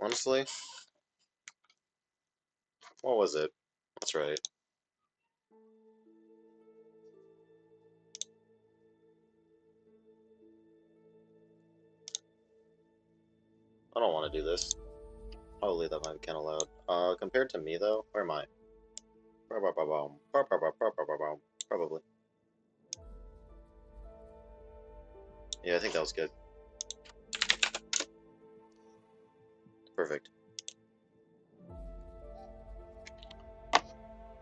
Honestly, what was it? That's right. I don't want to do this. Probably that might be kind of loud. Compared to me though, where am I? Probably. Yeah, I think that was good. Perfect.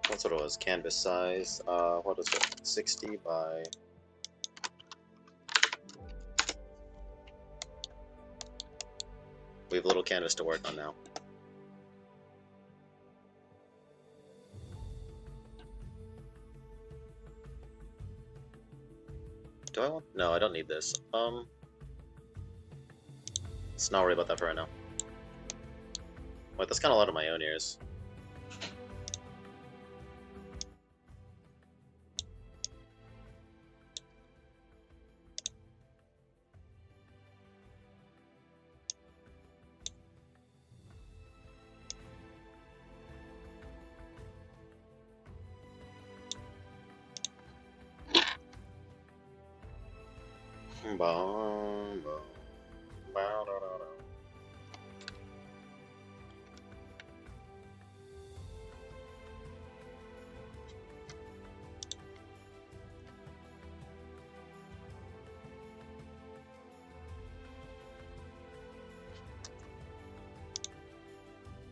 That's what it was. Canvas size. What is it? 60 by. We have a little canvas to work on now. Do I want? No, I don't need this. Let's not worry about that for right now. Wait, that's kind of loud in my own ears.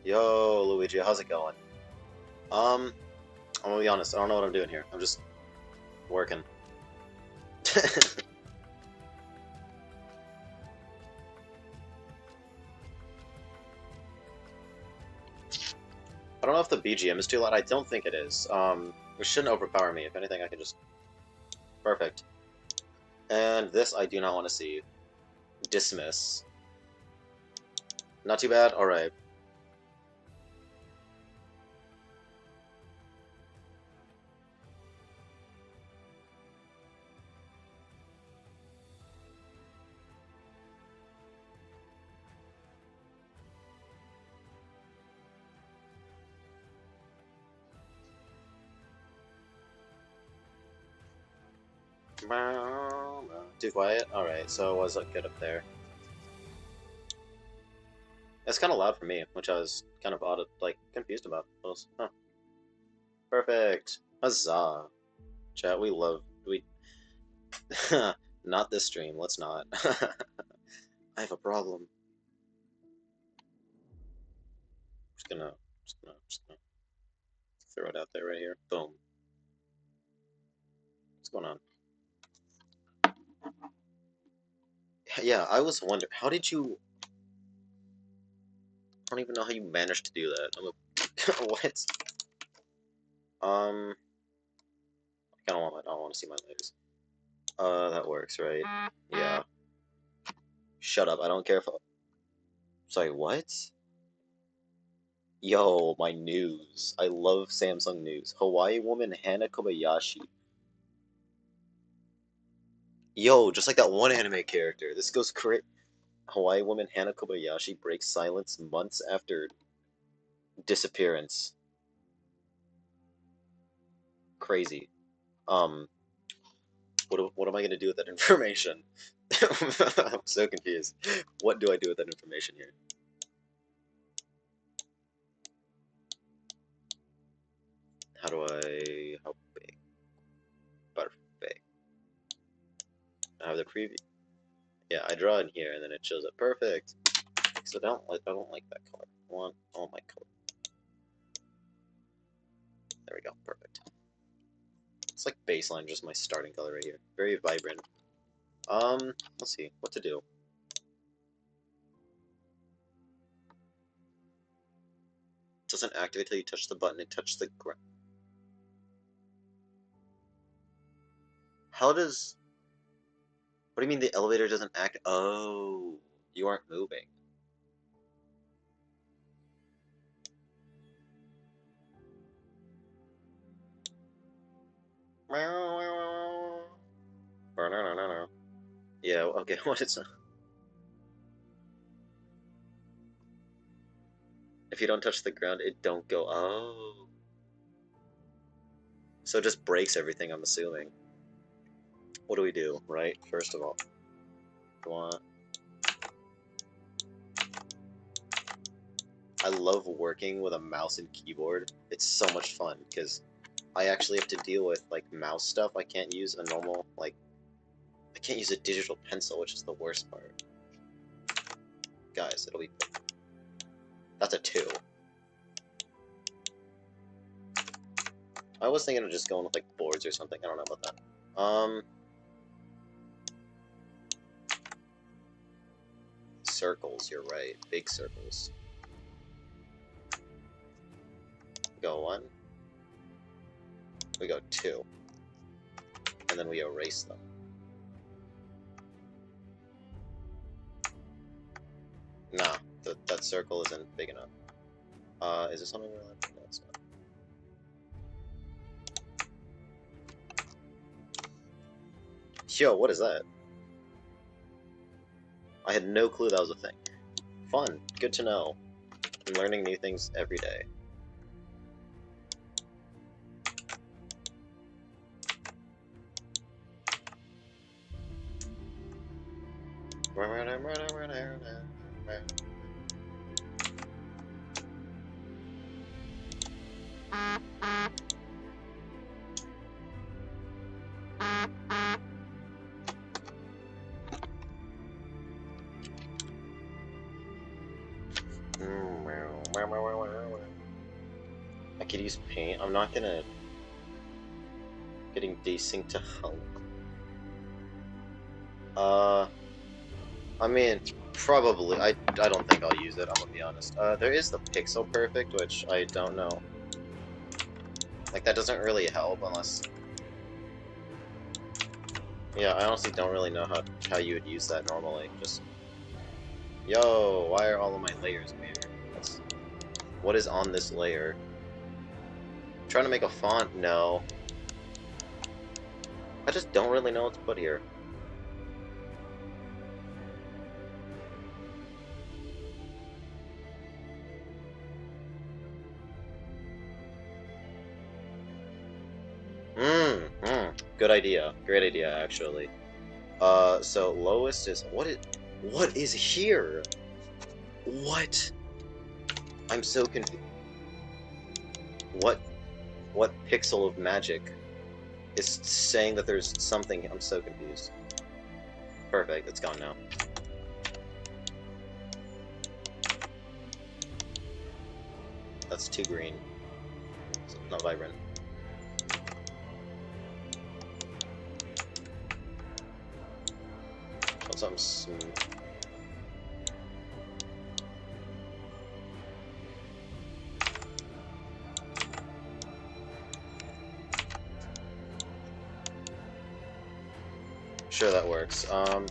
Yo, Luigi, how's it going? I'm gonna be honest, I don't know what I'm doing here. I'm just working. I don't know if the BGM is too loud. I don't think it is. It shouldn't overpower me. If anything, I can just... Perfect. And this I do not want to see. Dismiss. Not too bad? Alright. Too quiet? Alright, so it was good up there. It's kind of loud for me, which I was kind of odd, like, confused about. Huh. Perfect. Huzzah. Chat, we love... We... Not this stream, let's not. I have a problem. Just gonna throw it out there right here. Boom. What's going on? Yeah, I was wondering, how did you... I don't even know how you managed to do that. What? I don't want to see my legs. That works, right? Yeah. Shut up, I don't care if... Sorry, what? Yo, my news. I love Samsung News. Hawaii woman Hana Kobayashi. Yo, just like that one anime character. This goes crazy. Hawaii woman Hana Kobayashi breaks silence months after disappearance. Crazy. Um, what am I gonna do with that information? I'm so confused. What do I do with that information here? How do I... How big? Perfect. I have the preview. Yeah, I draw in here and then it shows up perfect. Because I don't like that color. I want my color. There we go, perfect. It's like baseline, just my starting color right here. Very vibrant. Let's see, what to do. It doesn't activate till you touch the button and touch the ground. How does... What do you mean the elevator doesn't act? Oh, you aren't moving. Yeah, okay, what is... If you don't touch the ground, it don't go. Oh. So it just breaks everything, I'm assuming. What do we do, right? First of all. Go on. I love working with a mouse and keyboard. It's so much fun, because I actually have to deal with, like, mouse stuff. I can't use a normal, like... I can't use a digital pencil, which is the worst part. Guys, it'll be... That's a 2. I was thinking of just going with, like, boards or something. I don't know about that. Circles, you're right. Big circles. Go 1. We go 2. And then we erase them. Nah, that circle isn't big enough. Is this something we're allowed to do? No, it's not. Yo, what is that? I had no clue that was a thing. Fun. Good to know. I'm learning new things every day. I could use paint. I'm not gonna... Getting desync to help. I mean, probably. I don't think I'll use it, I'm gonna be honest. There is the Pixel Perfect, which I don't know. Like, that doesn't really help unless... Yeah, I honestly don't really know how you would use that normally. Just... Yo, why are all of my layers weird? What is on this layer? I'm trying to make a font? No. I just don't really know what to put here. Good idea. Great idea, actually. So lowest is... What is here? What? I'm so confused. What pixel of magic is saying that there's something? I'm so confused. Perfect, it's gone now. That's too green. It's not vibrant. Want something smooth. Sure, that works. Do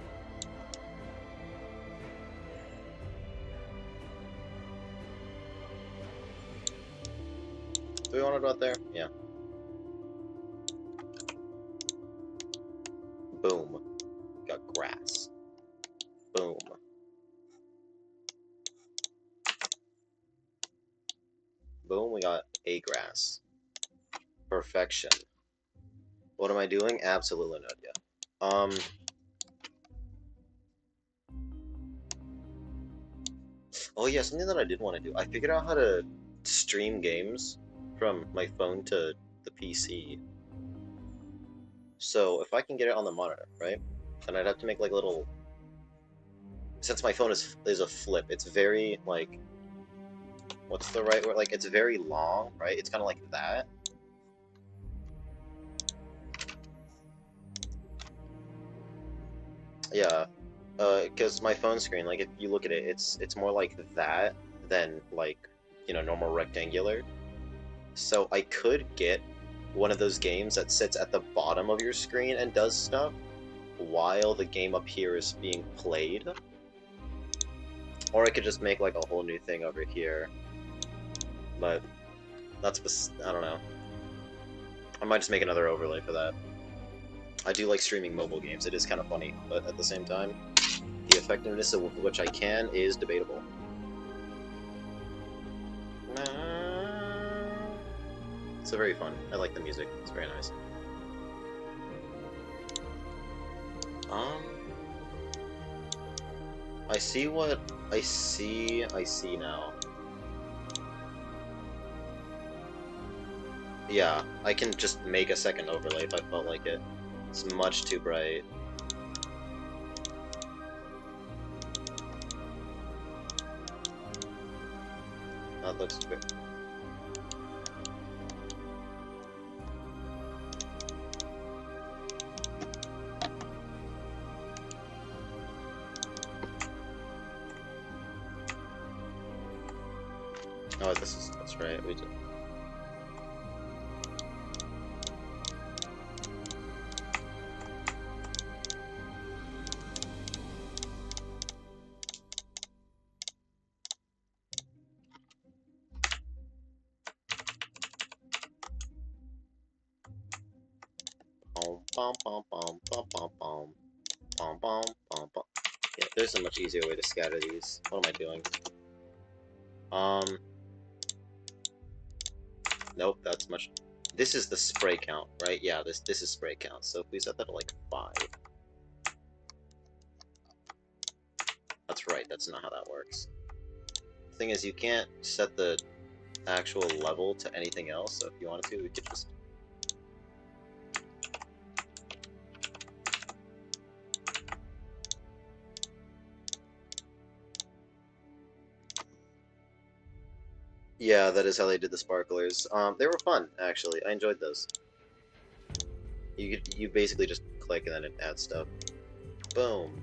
we want it out there? Yeah. Boom. Got grass. Boom. Boom, we got a grass. Perfection. What am I doing? Absolutely no idea. Oh yeah, something that I did want to do. I figured out how to stream games from my phone to the PC. So if I can get it on the monitor, right? Then I'd have to make like a little... Since my phone is a flip, it's very like... What's the right word? Like, it's very long, right? It's kind of like that. Yeah, because my phone screen, like, if you look at it, it's more like that than, like, you know, normal rectangular. So I could get one of those games that sits at the bottom of your screen and does stuff while the game up here is being played. Or I could just make, like, a whole new thing over here. But that's... I don't know. I might just make another overlay for that. I do like streaming mobile games. It is kind of funny, but at the same time, the effectiveness of which I can is debatable. It's a very fun. I like the music. It's very nice. I see what I see now. Yeah, I can just make a second overlay if I felt like it. It's much too bright. That looks good. Oh, that's right. We did. Bum, bum, bum, bum, bum, bum, bum, bum, bum, bum. Yeah, there's a much easier way to scatter these. What am I doing? Nope, that's much. This is the spray count, right? Yeah, this is spray count. So if we set that to like 5. That's right, that's not how that works. The thing is, you can't set the actual level to anything else, so if you wanted to, we could just... Yeah, that is how they did the sparklers. They were fun, actually. I enjoyed those. You basically just click and then it adds stuff. Boom.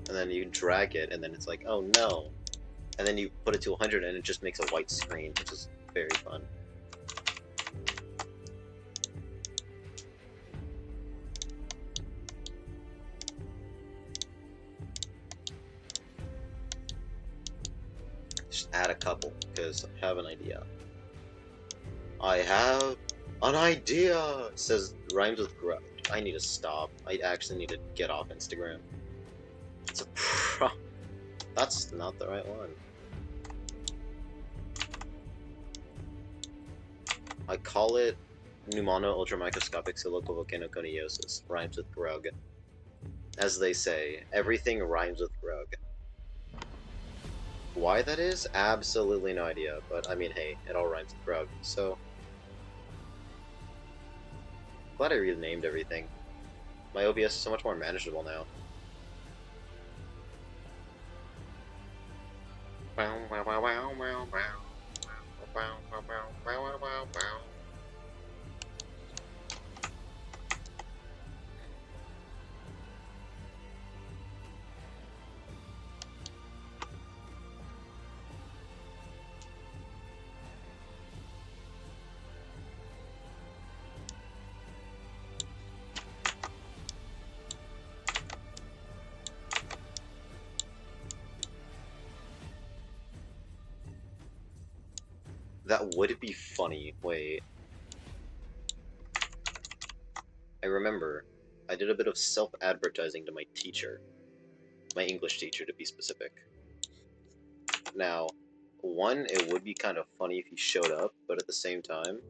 And then you drag it, and then it's like, oh no. And then you put it to 100, and it just makes a white screen, which is very fun. Just add a couple, because I have an idea. I have an idea! Says rhymes with grow. I need to stop. I actually need to get off Instagram. It's a pro. That's not the right one. I call it Pneumono Ultramicroscopic Silicovolcanoconiosis. Rhymes with grug. As they say, everything rhymes with grug. Why that is? Absolutely no idea, but I mean, hey, it all rhymes with grug, so... Glad I renamed everything. My OBS is so much more manageable now. That would be funny. Wait. I remember. I did a bit of self-advertising to my teacher. My English teacher, to be specific. Now, one, it would be kind of funny if he showed up, but at the same time,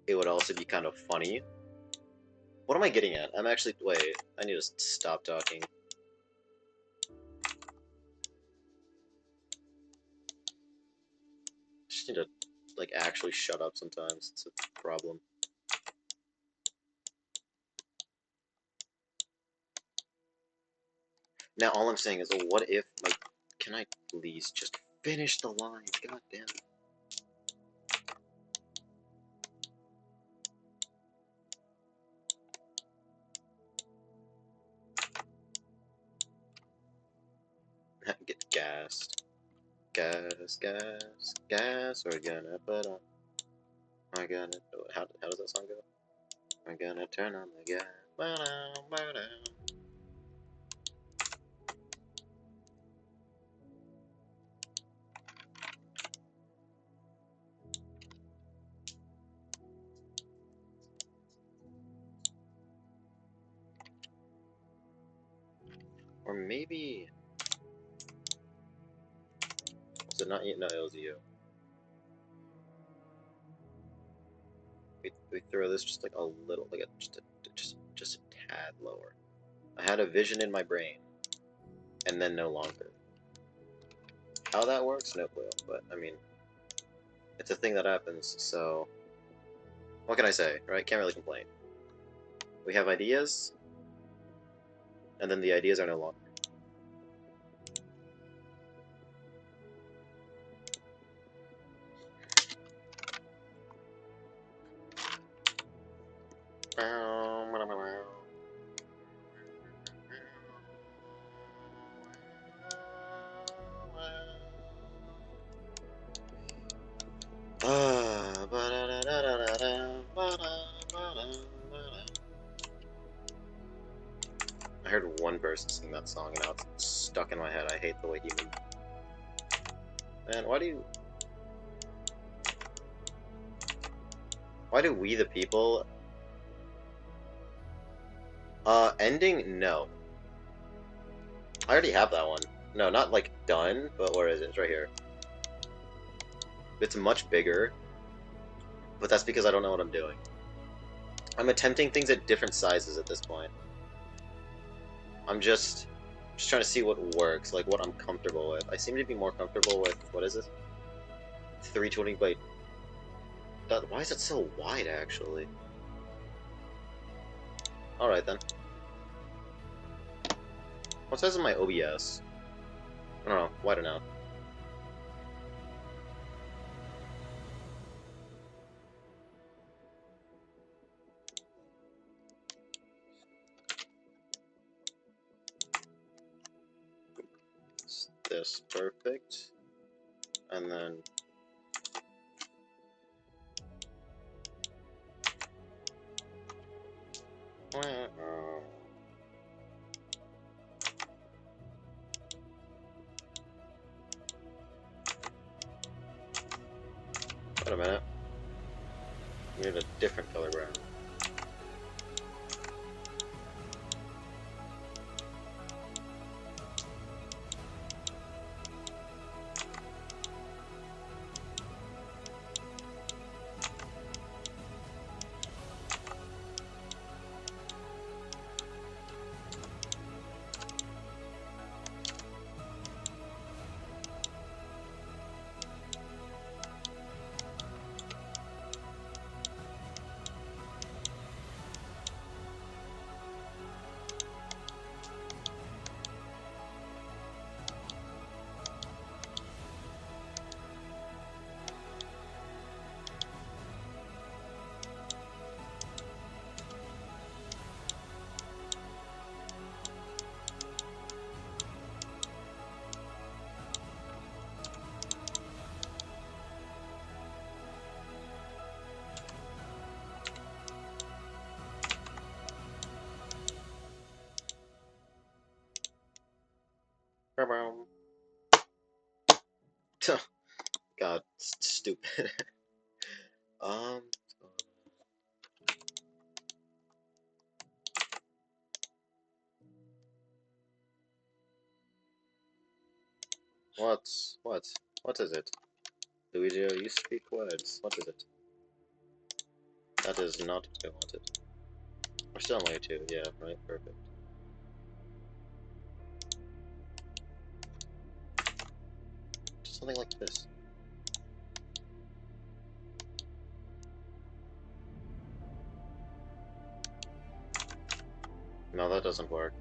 it would also be kind of funny. What am I getting at? I'm actually... Wait, I need to stop talking. I just need to, like, actually shut up sometimes. It's a problem. Now, all I'm saying is, what if my... Can I please just finish the lines? God damn it. Get gassed. Gas, gas, gas, we're gonna put on... We're gonna... How does that song go? We're gonna turn on the gas. Ba-down, ba-down. Or maybe... Was it not you? No, it was you. we throw this just like a little, like just a tad lower? I had a vision in my brain, and then no longer. How that works, no clue. But I mean, it's a thing that happens. So, what can I say, right? Can't really complain. We have ideas, and then the ideas are no longer. I heard one person sing that song and now it's stuck in my head. I hate the way he moved. Man, why do we the people ending? No. I already have that one. No, not like done, but where is it? It's right here. It's much bigger, but that's because I don't know what I'm doing. I'm attempting things at different sizes at this point. I'm just trying to see what works, like what I'm comfortable with. I seem to be more comfortable with, what is this? 320 by... Why is it so wide, actually? Alright then. What size is my OBS? I don't know, wide enough. Is this perfect? And then... Wait a minute. We need a different color brown. God, stupid. um, what is it? Luigi, you speak words. What is it? That is not what I wanted. We're still on layer 2, yeah, right, perfect. Just something like this. No, that doesn't work.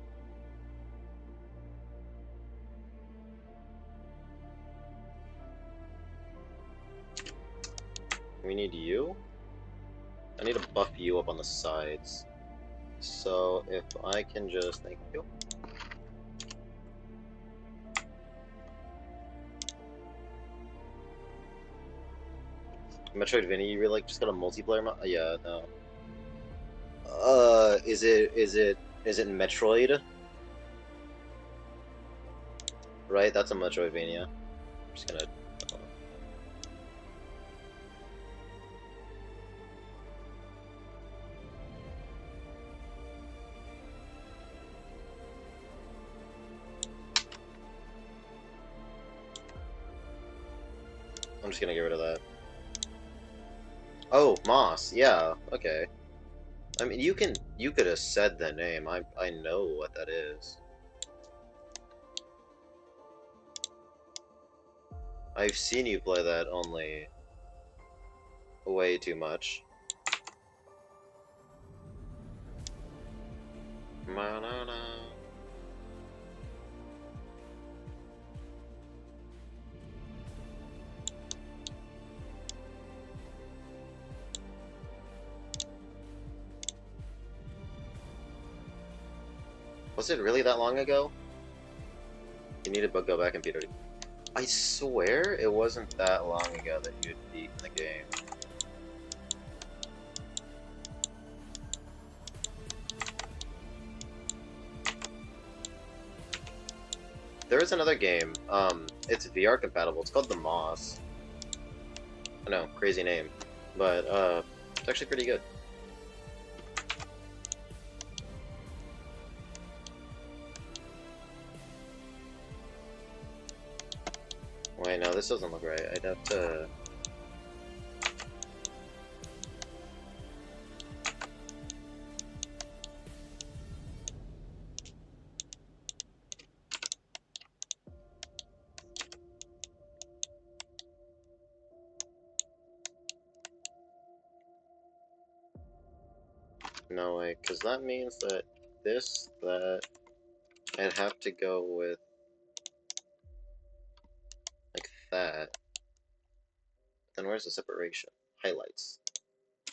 We need you? I need to buff you up on the sides. So, if I can just... Thank you. Metroidvania, you really like just got a multiplayer mod? Yeah, no. Is it Metroid? Right, that's a Metroidvania. I'm just gonna... I'm just gonna get rid of that. Oh, Moss. Yeah. Okay. I mean, you could have said the name. I know what that is. I've seen you play that only way too much. Ma-na-na. Was it really that long ago? You need to go back and beat it. I swear it wasn't that long ago that you'd beaten the game. There is another game. It's VR compatible. It's called The Moss. I know, crazy name, but it's actually pretty good. Wait, no, this doesn't look right. I'd have to. No way, because that means that that, I'd have to go with like that. Then where's the separation? Highlights.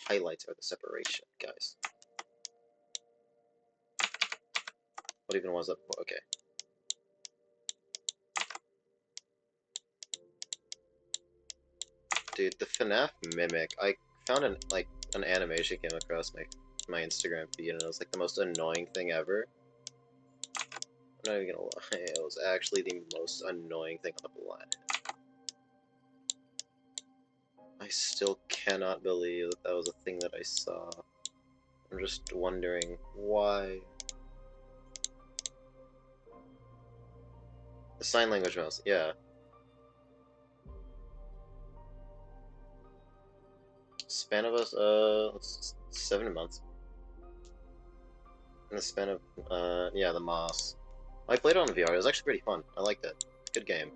Highlights are the separation, guys. What even was that? Okay. Dude, the FNAF Mimic. I found an animation came across my Instagram feed, and it was like the most annoying thing ever. I'm not even gonna lie, it was actually the most annoying thing on the planet. I still cannot believe that that was a thing that I saw. I'm just wondering why. The sign language mouse, yeah. Span of us, 7 months. In the span of, yeah, the Moss. I played it on VR. It was actually pretty fun. I liked it. Good game.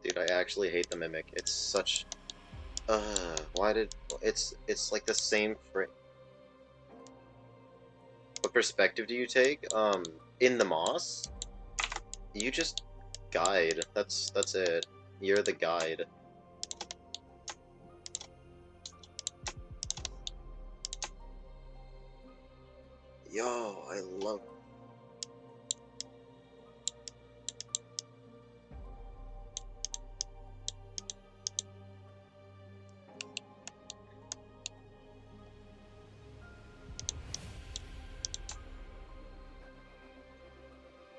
Dude, I actually hate the Mimic. It's such... why did... It's like the same frame. What perspective do you take? In the Moss, you just guide. That's it. You're the guide. Yo, I love...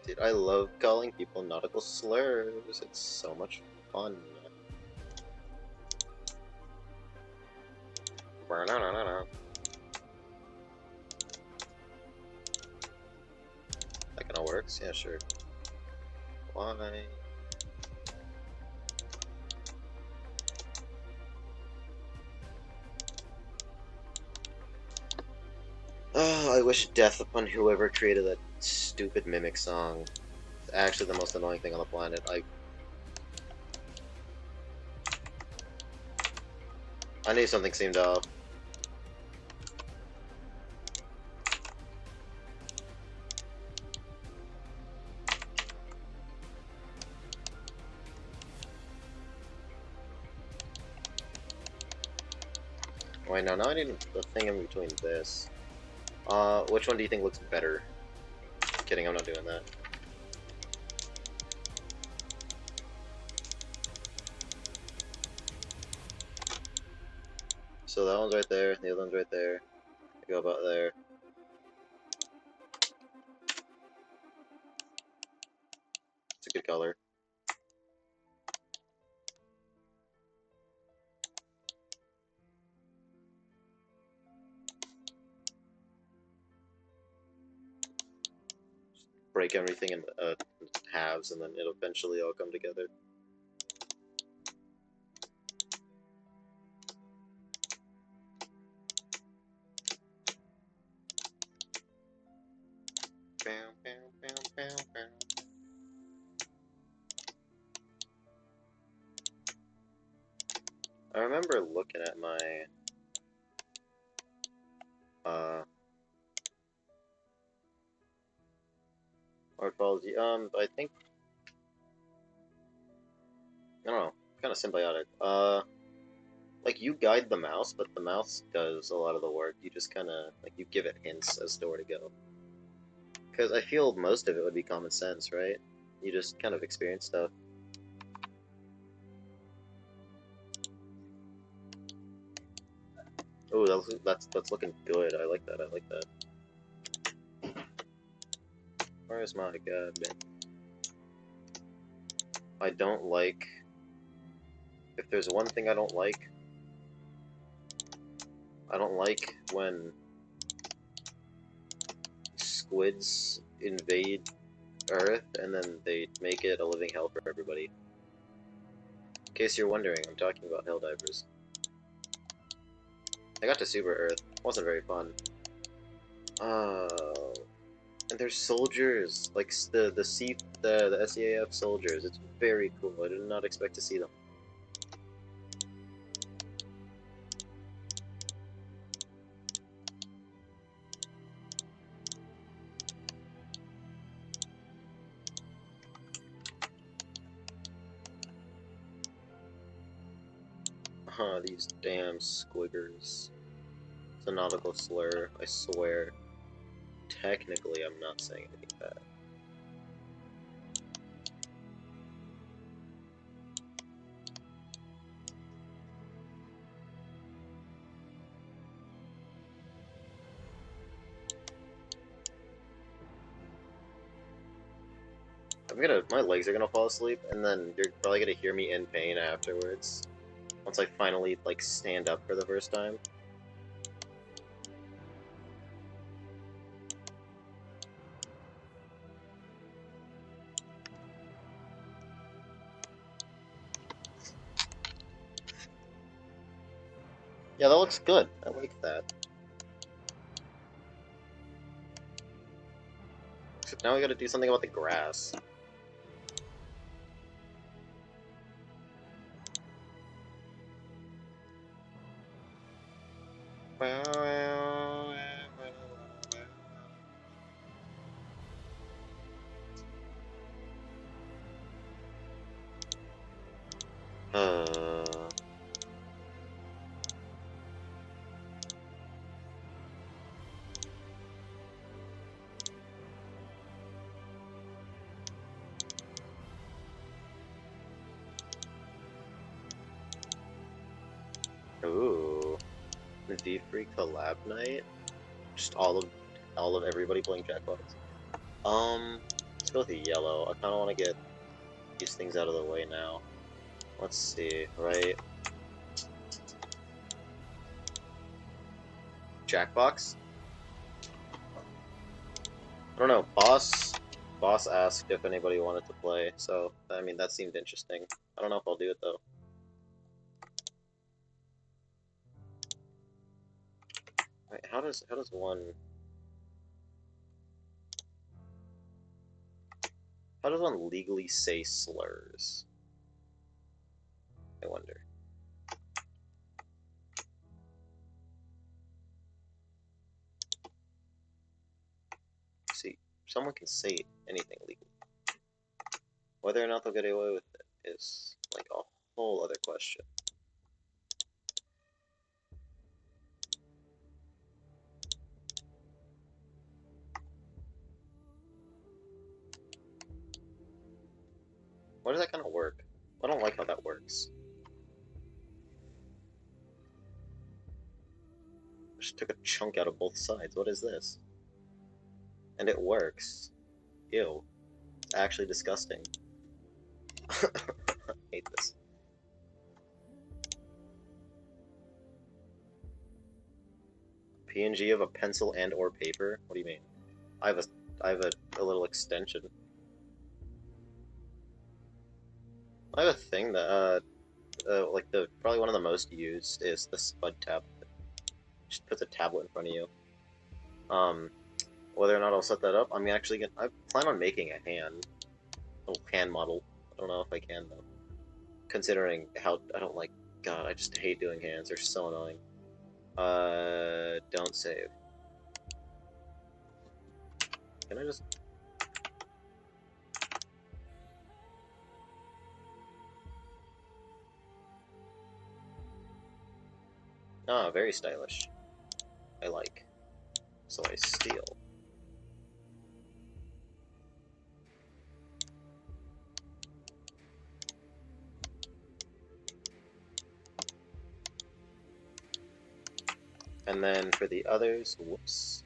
Dude, I love calling people nautical slurs. It's so much fun. That kinda works, yeah, sure. Why? Oh, I wish death upon whoever created that stupid Mimic song. It's actually the most annoying thing on the planet. I knew something seemed off. Wait, no, now I need the thing in between this. Which one do you think looks better? Kidding, I'm not doing that. So that one's right there, the other one's right there. I go about there. It's a good color. break everything in halves, and then it'll eventually all come together. I remember looking at my morphology. I think I don't know, kind of symbiotic. Like you guide the mouse, but the mouse does a lot of the work. You just kind of like you give it hints as to where to go. Because I feel most of it would be common sense, right? You just kind of experience stuff. Oh, that's looking good. I like that. I like that. Where's my god? I don't like. If there's one thing I don't like when squids invade Earth and then they make it a living hell for everybody. In case you're wondering, I'm talking about Helldivers. I got to Super Earth. Wasn't very fun. And there's soldiers, like the SEAF soldiers. It's very cool. I did not expect to see them. These damn squiggers. It's a nautical slur, I swear. Technically, I'm not saying anything bad. My legs are gonna fall asleep, and then you're probably gonna hear me in pain afterwards. Once I finally, like, stand up for the first time. Yeah, that looks good. I like that. Except now we gotta do something about the grass. Ooh. The D3 collab night? Just all of everybody playing Jackbox. Let's go with the yellow. I kinda wanna get these things out of the way now. Let's see, right? Jackbox? I don't know, Boss asked if anybody wanted to play, so I mean that seemed interesting. I don't know if I'll do it though. Wait, how does one legally say slurs? I wonder. See, someone can say anything legally. Whether or not they'll get away with it is like a whole other question. Why does that kind of work? I don't like how that works. Just took a chunk out of both sides. What is this? And it works. Ew. It's actually disgusting. I hate this. PNG of a pencil and or paper? What do you mean? I have a I have a little extension. I have a thing that like probably one of the most used is the Spud tablet. Just puts a tablet in front of you. Whether or not I'll set that up, I'm actually gonna. I plan on making a little hand model. I don't know if I can though, considering how I don't like. God, I just hate doing hands. They're so annoying. Don't save. Can I just? Ah, very stylish. I like. So I steal. And then for the others, whoops.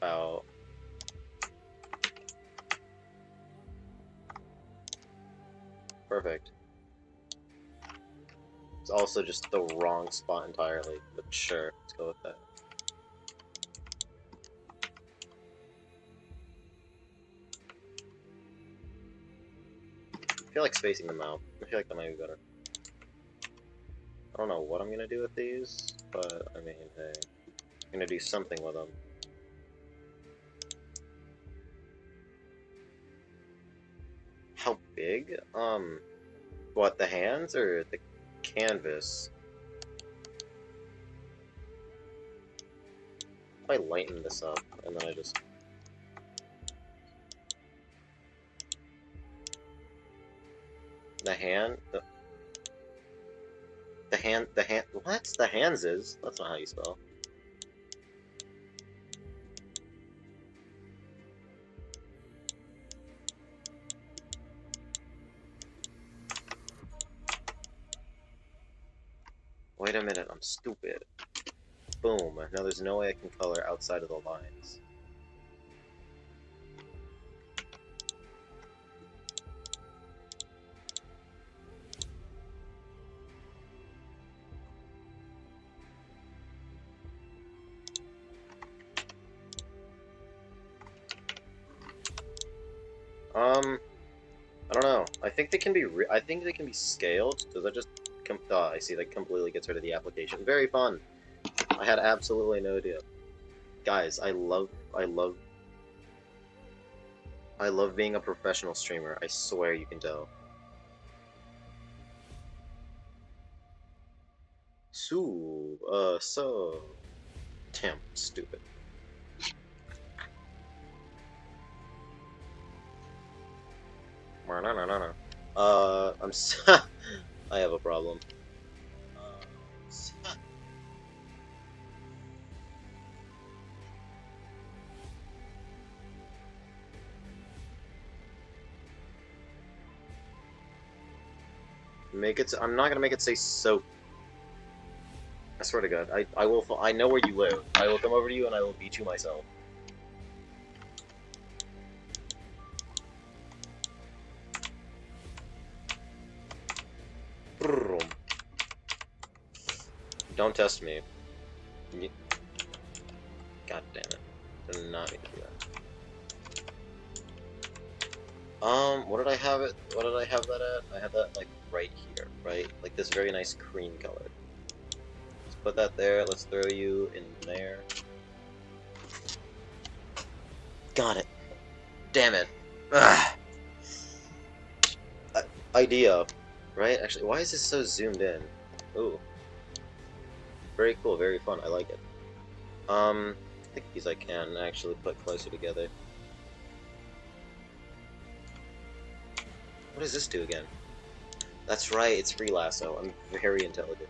Wow. Perfect. It's also just the wrong spot entirely, but sure, let's go with that. I feel like spacing them out. I feel like that might be better. I don't know what I'm gonna do with these, but I mean, hey, I'm gonna do something with them. How big? What, the hands or the canvas? If I lighten this up, and then I just... The hand? The hand... What? The hands is? That's not how you spell. Wait a minute, I'm stupid. Boom. Now there's no way I can color outside of the lines. I don't know. I think they can be. I think they can be scaled. Does that just? I see. That completely gets rid of the application. Very fun. I had absolutely no idea. Guys, I love being a professional streamer. I swear you can tell. So. Damn, stupid. No. I have a problem. Make it. I'm not gonna make it say soap. I swear to God, I will. I know where you live. I will come over to you and I will beat you myself. Don't test me. God damn it! Did not mean to do that. What did I have it? What did I have that at? I had that like right here, right? Like this very nice cream color. Let's put that there. Let's throw you in there. Got it. Damn it. Ugh. Idea, right? Actually, why is this so zoomed in? Ooh. Very cool, very fun. I like it. I think these I can actually put closer together. What does this do again? That's right, it's free lasso. I'm very intelligent.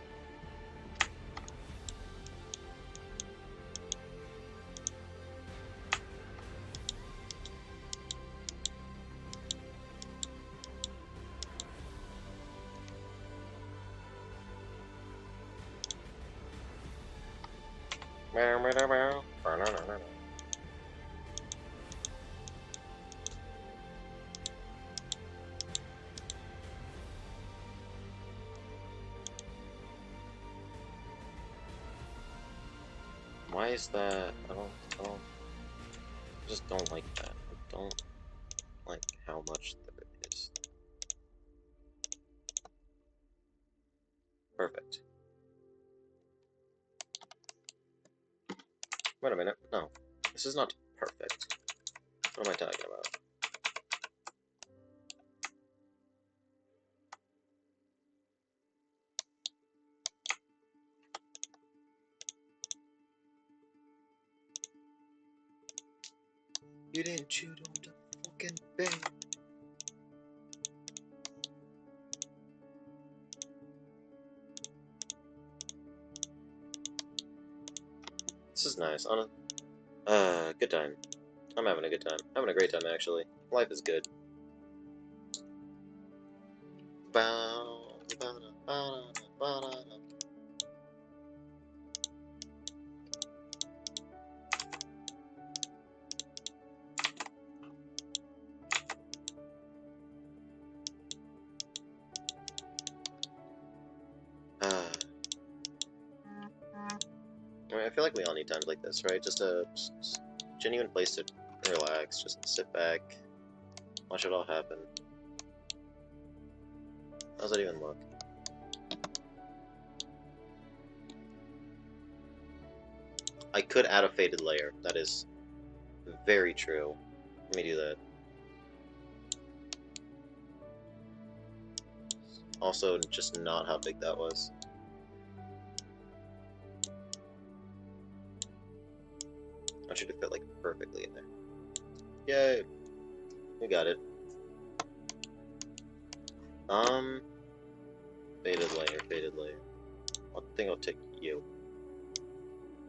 Why is that? I don't. just don't like that. I don't like how much there is. Perfect. Wait a minute. No. This is not perfect. What am I talking about? You didn't chew on the fucking bed. This is nice. Good time. I'm having a good time. Having a great time, actually. Life is good. I mean, I feel like we all need times like this, right? Just a genuine place to relax, just sit back, watch it all happen. How's that even look? I could add a faded layer. That is very true. Let me do that. Also, just not how big that was. I want you to fit like perfectly in there. Yay! We got it. Faded layer, faded layer. I think I'll take you.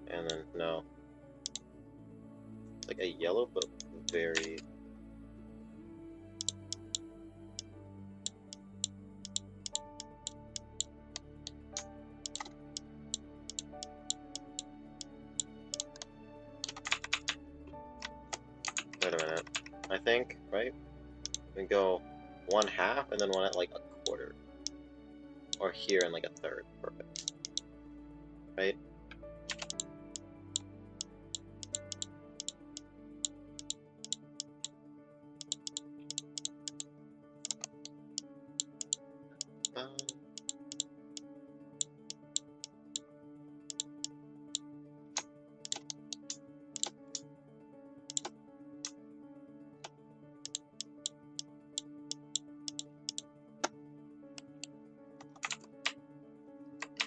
And then, no. It's like a yellow, but very... Wait a minute. I think, right? We go 1/2 and then one at like a quarter. Or here and like a third. Perfect. Right?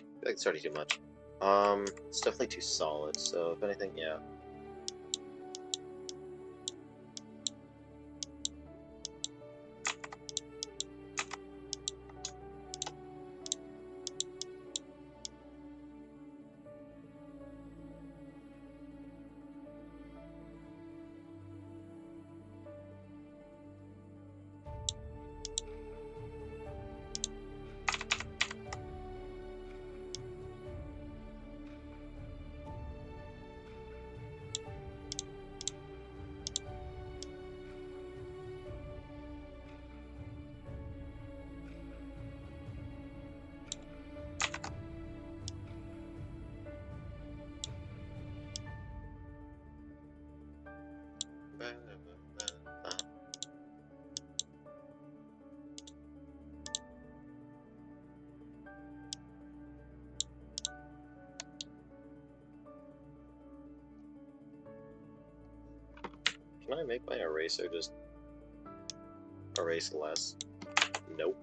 I feel like it's already too much. It's definitely too solid, so if anything, yeah. Can I make my eraser just erase less? Nope.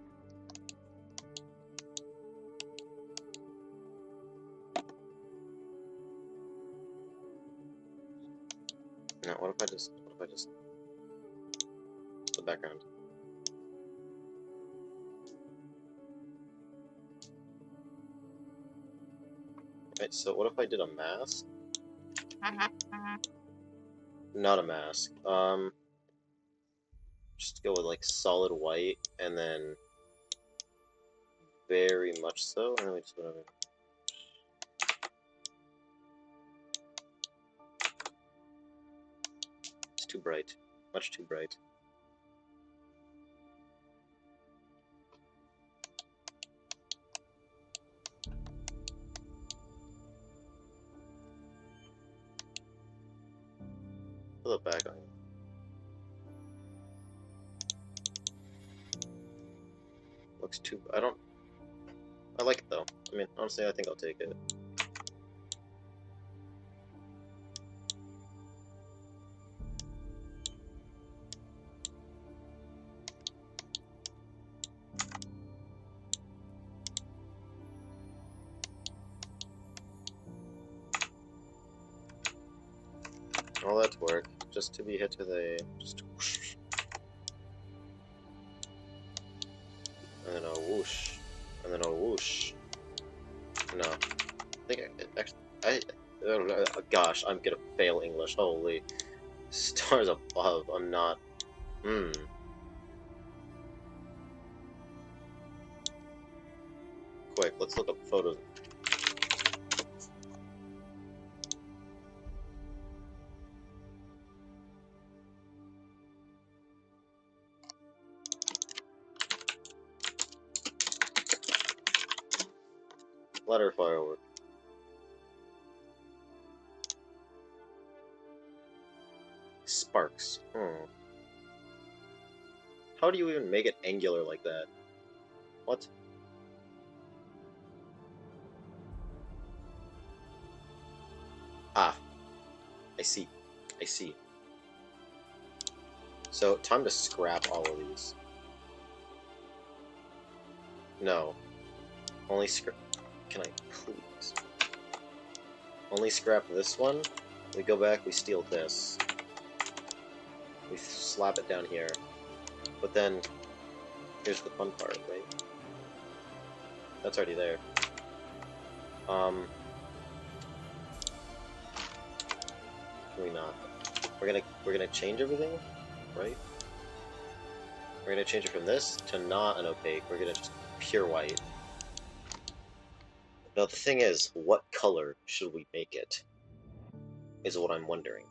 No, what if I just the background? Right, so what if I did a mask? Not a mask. Just go with like solid white and then very much so, and then we just whatever. It's too bright. Much too bright. Put it back on. Looks too... I like it though. I mean, honestly, I think I'll take it. All that work, just to be hit with a... just whoosh. And then a whoosh. And then a whoosh. No. I think gosh, I'm gonna fail English. Holy. Stars above, I'm not... Quick, let's look up photos. Letter firework. Sparks. How do you even make it angular like that? What? Ah. I see. I see. So, time to scrap all of these. No. Only scrap... Can I please? Only scrap this one. We go back, we steal this. We slap it down here. But then, here's the fun part, right? That's already there. Can we not? We're gonna change everything, right? We're gonna change it from this to not an opaque. We're gonna just pure white. Now the thing is, what color should we make it? Is what I'm wondering.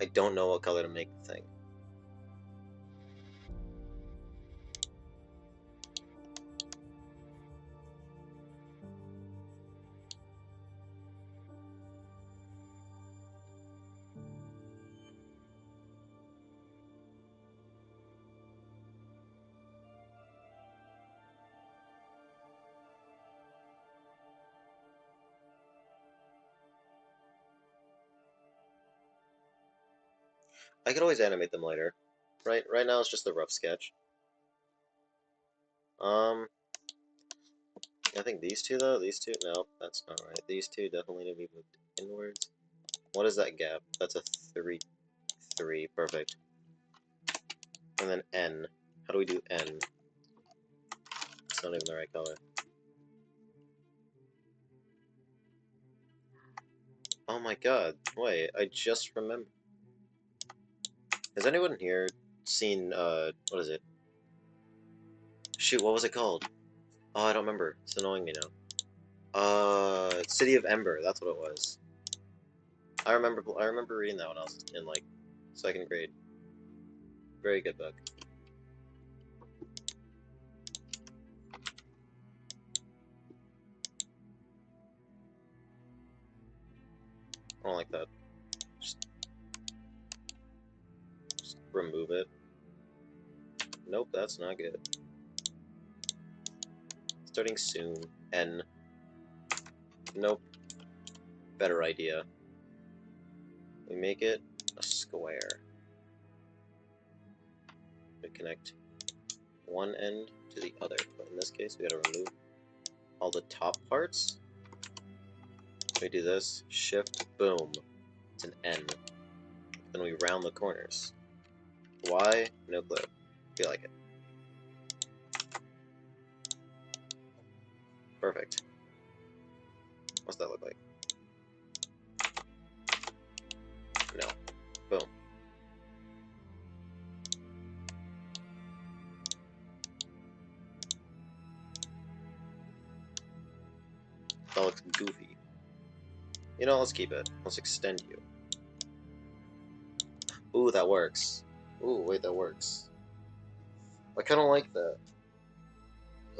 I don't know what color to make the thing. I could always animate them later. Right now it's just a rough sketch. I think these two though, no, that's not right. These two definitely need to be moved inwards. What is that gap? That's a 3, 3, perfect. And then N. How do we do N? It's not even the right color. Oh my god, wait, I just remembered. Has anyone here seen, what is it? Shoot, what was it called? Oh, I don't remember. It's annoying me now. City of Ember, that's what it was. I remember reading that when I was in, like, 2nd grade. Very good book. I don't like that. Just remove it. Nope, that's not good. Starting soon. N. Nope. Better idea. We make it a square. We connect one end to the other. But in this case, we gotta remove all the top parts. We do this. Shift. Boom. It's an N. Then we round the corners. Why? No clue. Feel like it. Perfect. What's that look like? No. Boom. That looks goofy. You know, let's keep it. Let's extend you. Ooh, that works. Ooh, wait, that works. I kind of like that.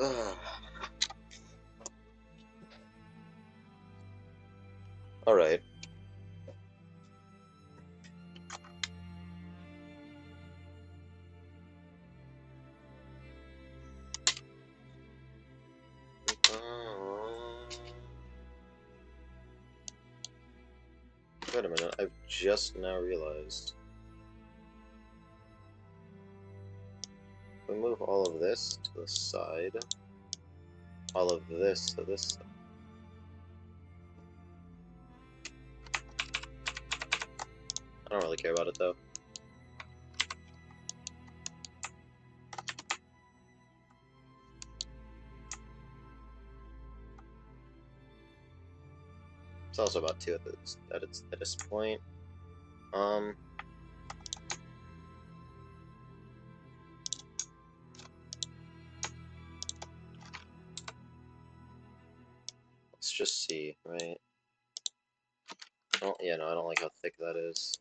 Ugh. Alright. Wait a minute, I've just now realized. We move all of this to the side. All of this to this side. I don't really care about it though. It's also about 2 at this point. Let's just see, right? Oh, yeah, no, I don't like how thick that is.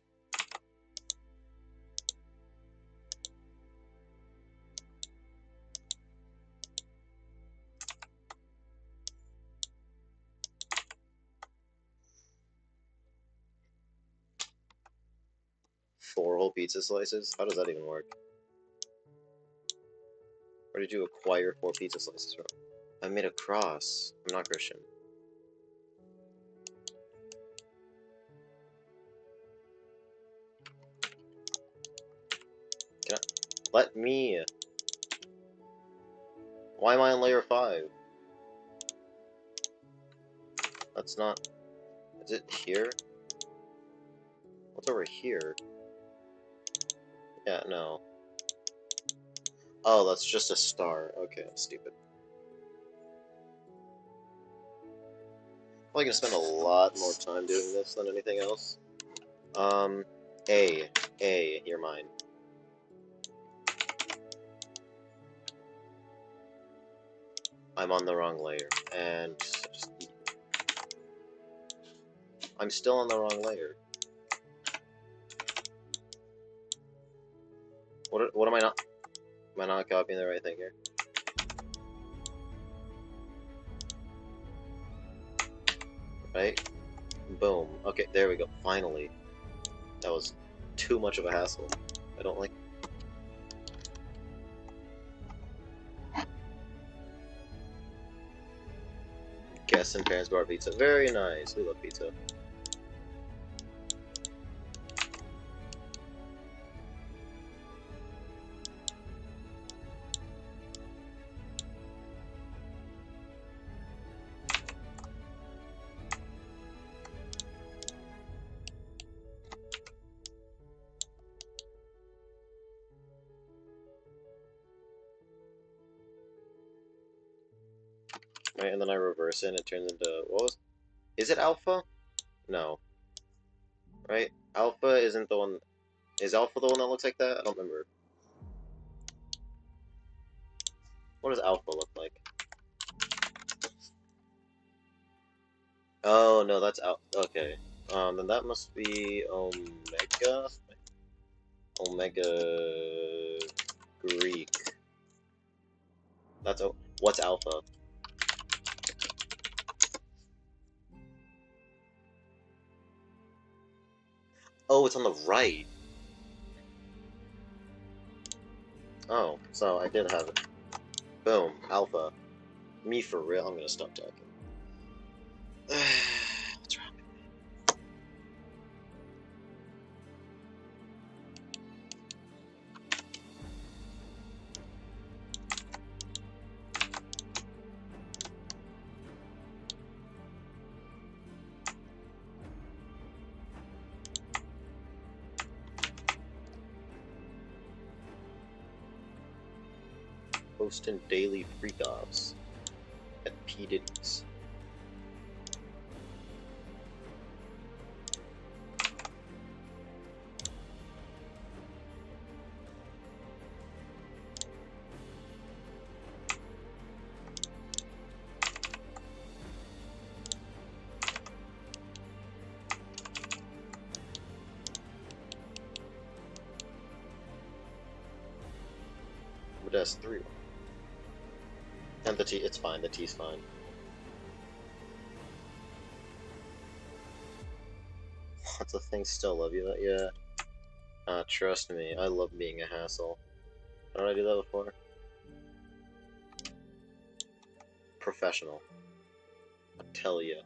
Four whole pizza slices? How does that even work? Where did you acquire 4 pizza slices from? I made a cross. I'm not Christian. Can I... Let me... Why am I on layer 5? That's not... Is it here? What's over here? Yeah, no. Oh, that's just a star. Okay, I'm stupid. I'm probably gonna spend a lot more time doing this than anything else. A, you're mine. I'm on the wrong layer, and just... I'm still on the wrong layer. What am I not? Am I not copying the right thing here? Right? Boom. Okay, there we go. Finally. That was too much of a hassle. I don't like... Guests and parents bar pizza. Very nice. We love pizza. Right, and then I reverse it and it turns into... What was... Is it alpha? No. Right? Alpha isn't the one... Is alpha the one that looks like that? I don't remember. What does alpha look like? Oh, no, that's out. Okay. Then that must be Omega? Omega... Greek. That's... What's alpha? Oh, it's on the right. Oh, so I did have it. Boom, alpha. Me for real, I'm gonna stop talking. What's wrong? Hosting daily freak-offs at P. Diddy's. But that's 3. And the T, it's fine, the T's fine. That's the thing. Still love you. Yeah. Trust me, I love being a hassle. How did I do that before? Professional. I tell ya.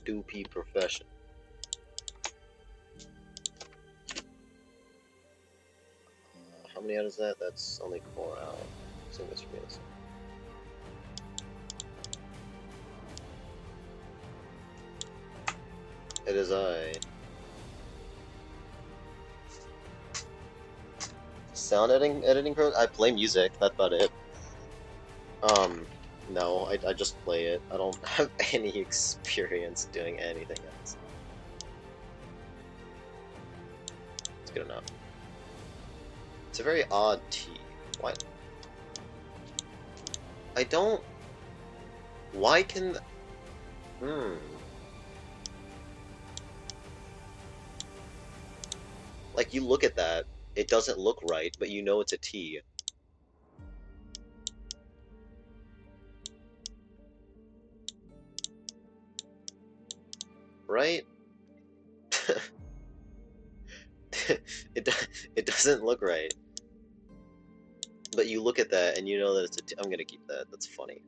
Doopy profession. How many out is that? That's only 4 out. So this should be this. It is I. Sound editing pro? I play music, that's about it. No, I just play it. I don't have any experience doing anything else. It's good enough. It's a very odd tea. Why? I don't... Why can... Like, you look at that, it doesn't look right, but you know it's a T. Right? it doesn't look right. But you look at that and you know that it's a T. I'm gonna keep that. That's funny.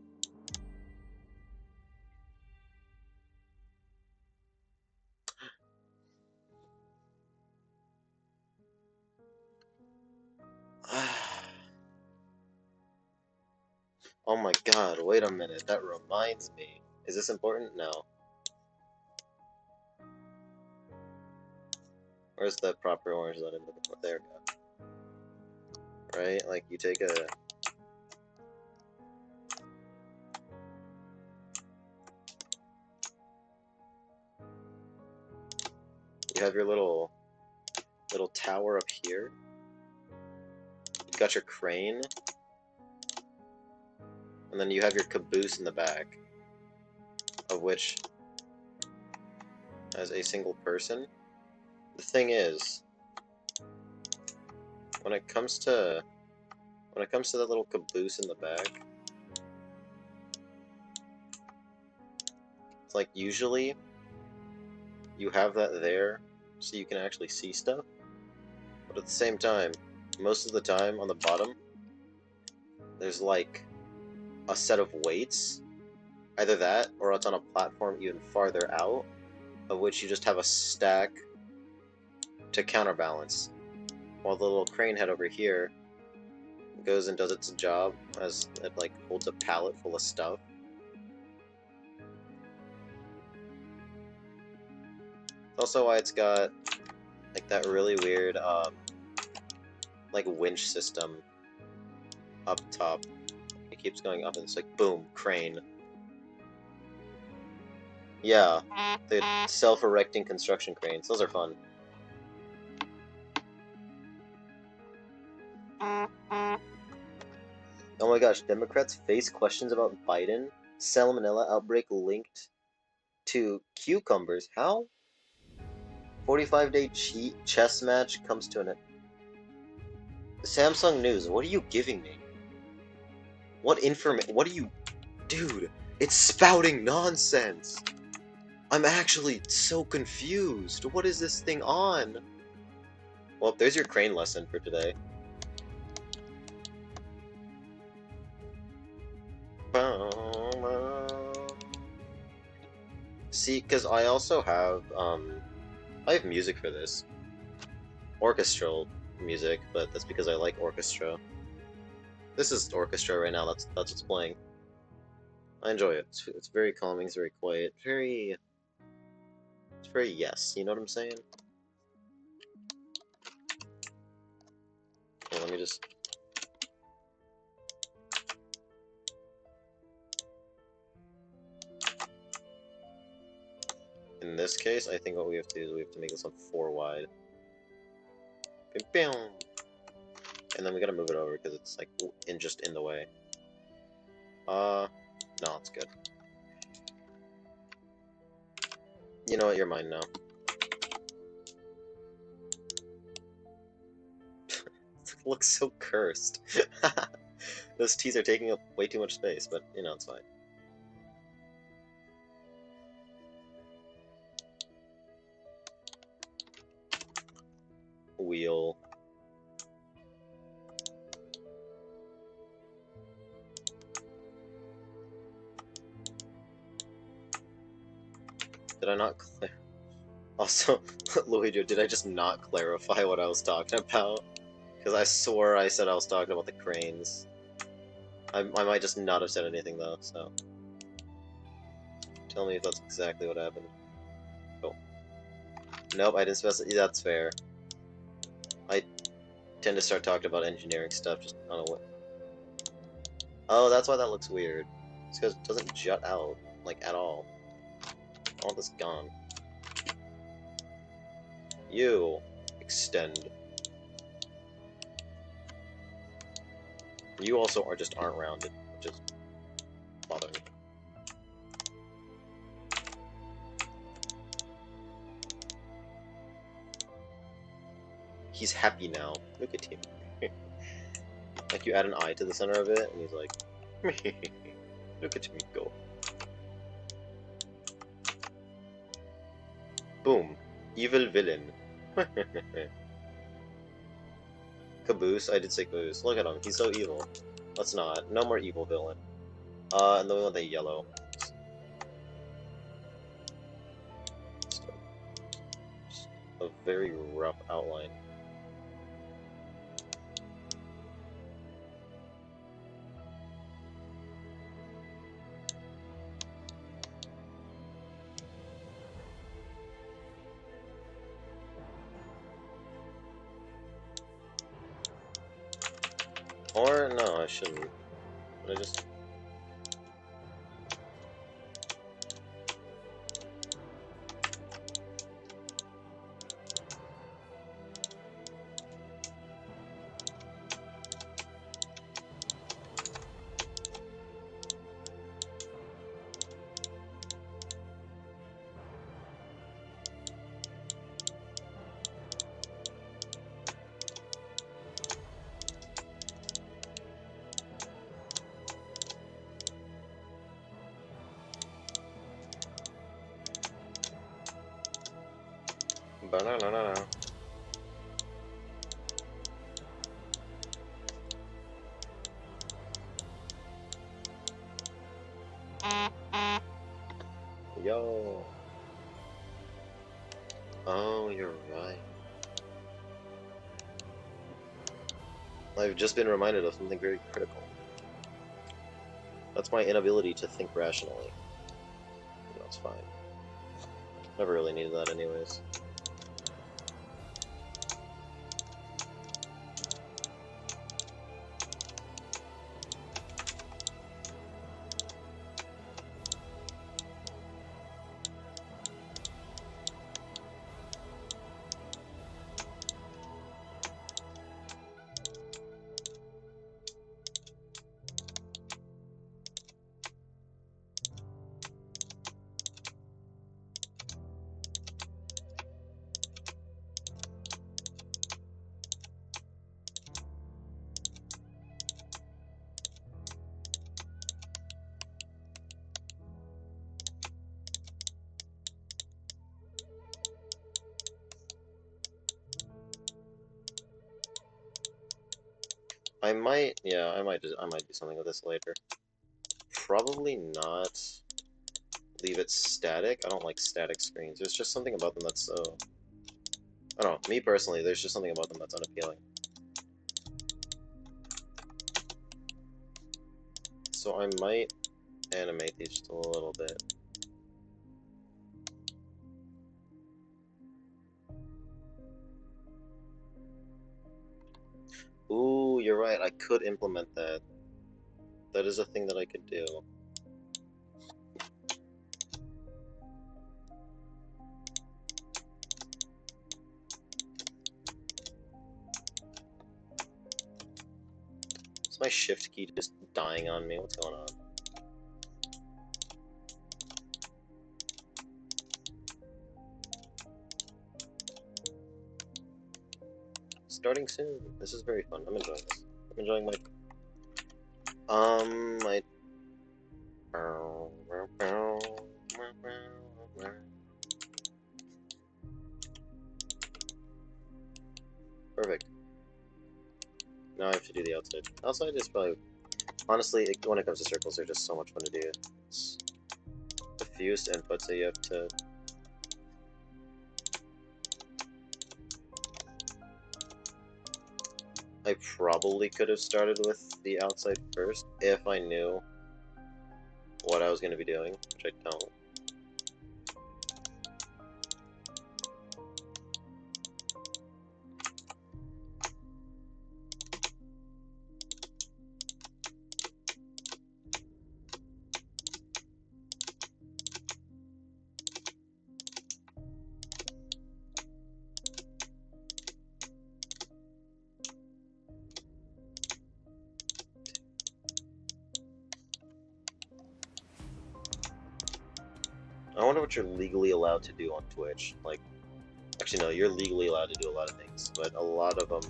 Oh my god, wait a minute. That reminds me. Is this important? No. Where's the proper orange that I'm looking for? There we go. Right? Like, you take a... You have your little tower up here. You've got your crane. And then you have your caboose in the back. Of which has a single person. The thing is, when it comes to the little caboose in the back, it's like usually you have that there so you can actually see stuff, but at the same time, most of the time on the bottom, there's like a set of weights, either that or it's on a platform even farther out, of which you just have a stack to counterbalance, while the little crane head over here goes and does its job as it like holds a pallet full of stuff. Also why it's got like that really weird like winch system up top. It keeps going up and it's like boom, crane. Yeah, the self-erecting construction cranes. Those are fun. Oh my gosh, Democrats face questions about Biden. Salmonella outbreak linked to cucumbers. How? 45-day chess match comes to an end. Samsung News, what are you giving me? What are you... Dude, it's spouting nonsense! I'm actually so confused. What is this thing on? Well, there's your crane lesson for today. See, because I also have, I have music for this. Orchestral music, but that's because I like orchestra. This is orchestra right now, that's what's playing. I enjoy it. It's very calming, it's very quiet, it's very yes, you know what I'm saying? Okay, let me just... In this case, I think what we have to do is we have to make this one 4 wide. And then we gotta move it over because it's like just in the way. No, it's good. You know what, you're mine now. It looks so cursed. Those T's are taking up way too much space, but you know, it's fine. wheel. Did I not clear? Also, Luigi, did I just not clarify what I was talking about? Because I swore I said I was talking about the cranes. I might just not have said anything though, so... Tell me if that's exactly what happened. Oh. Nope, I didn't specify. That's fair. I tend to start talking about engineering stuff, just I don't know what... Oh, that's why that looks weird. It's because it doesn't jut out, like, at all. I want this gone. You extend. You also aren't rounded, which is bothering me. He's happy now. Look at him. Like you add an eye to the center of it, and he's like, look at me go. Boom. Evil villain. Caboose? I did say Caboose. Look at him. He's so evil. Let's not. No more evil villain. And then we want the yellow. Just a very rough outline. Or, no, I shouldn't. But I just... Ba-na-na-na-na. Yo. Oh, you're right. I've just been reminded of something very critical. That's my inability to think rationally. That's fine. Never really needed that anyways. I might do something with this later. Probably not leave it static. I don't like static screens. There's just something about them that's so... I don't know, me personally, there's just something about them that's unappealing. So I might animate these just a little bit. Ooh, you're right, I could implement that. That is a thing that I could do. Is my shift key just dying on me? What's going on? Starting soon. This is very fun. I'm enjoying this. I'm enjoying my... my... outside. Outside is probably... Honestly, when it comes to circles, they're just so much fun to do. It's diffused inputs that you have to... I probably could have started with the outside first if I knew what I was going to be doing, which I don't. I wonder what you're legally allowed to do on Twitch. Like, actually, no, you're legally allowed to do a lot of things, but a lot of them,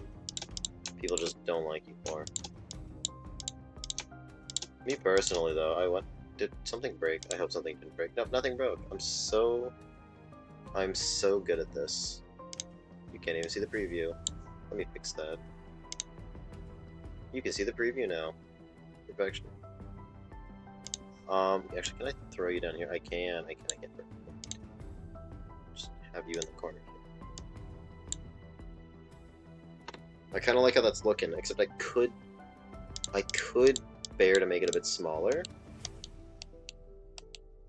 people just don't like you for. Me personally, though, did something break? I hope something didn't break. No, nothing broke. I'm so good at this. You can't even see the preview. Let me fix that. You can see the preview now. Perfection. Actually, can I throw you down here? I can. I get there. Just have you in the corner here. I kind of like how that's looking, except I could bear to make it a bit smaller. At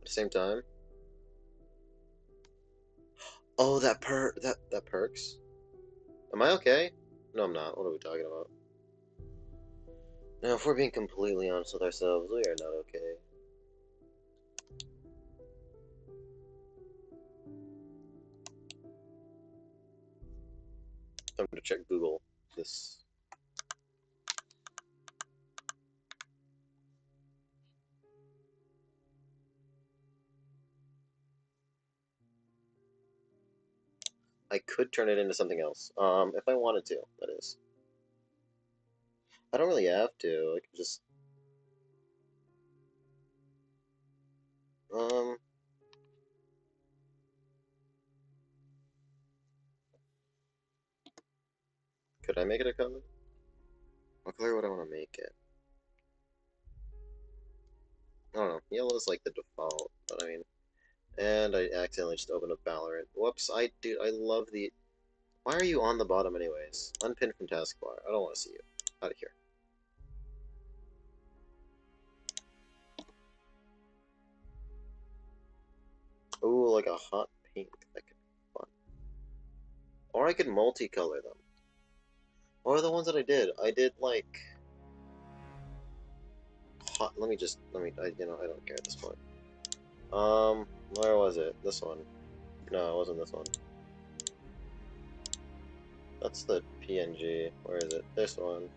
the same time. Oh, that perks. Am I okay? No, I'm not. What are we talking about? Now, if we're being completely honest with ourselves, we are not okay. I'm gonna check Google this. I could turn it into something else. If I wanted to, that is. I don't really have to. I could just... Could I make it a color? What color would I want to make it? I don't know. Yellow is like the default, but I mean... And I accidentally just opened up Valorant. Whoops, I love the... Why are you on the bottom anyways? Unpinned from taskbar. I don't want to see you. Out of here. Ooh, like a hot pink. That could be fun. Or I could multicolor them. Or the ones that I did. I did like... Hot... I don't care at this point. Where was it? This one. No, it wasn't this one. That's the PNG. Where is it? This one.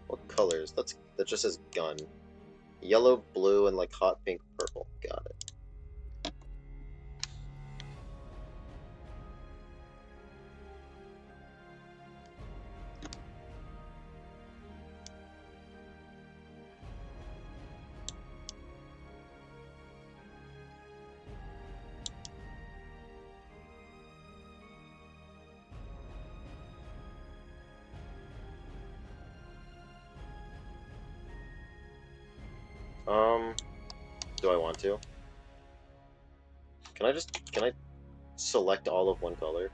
What colors? That just says gun. Yellow, blue, and like hot pink, purple. Got it. Do I want to? Can I select all of one color?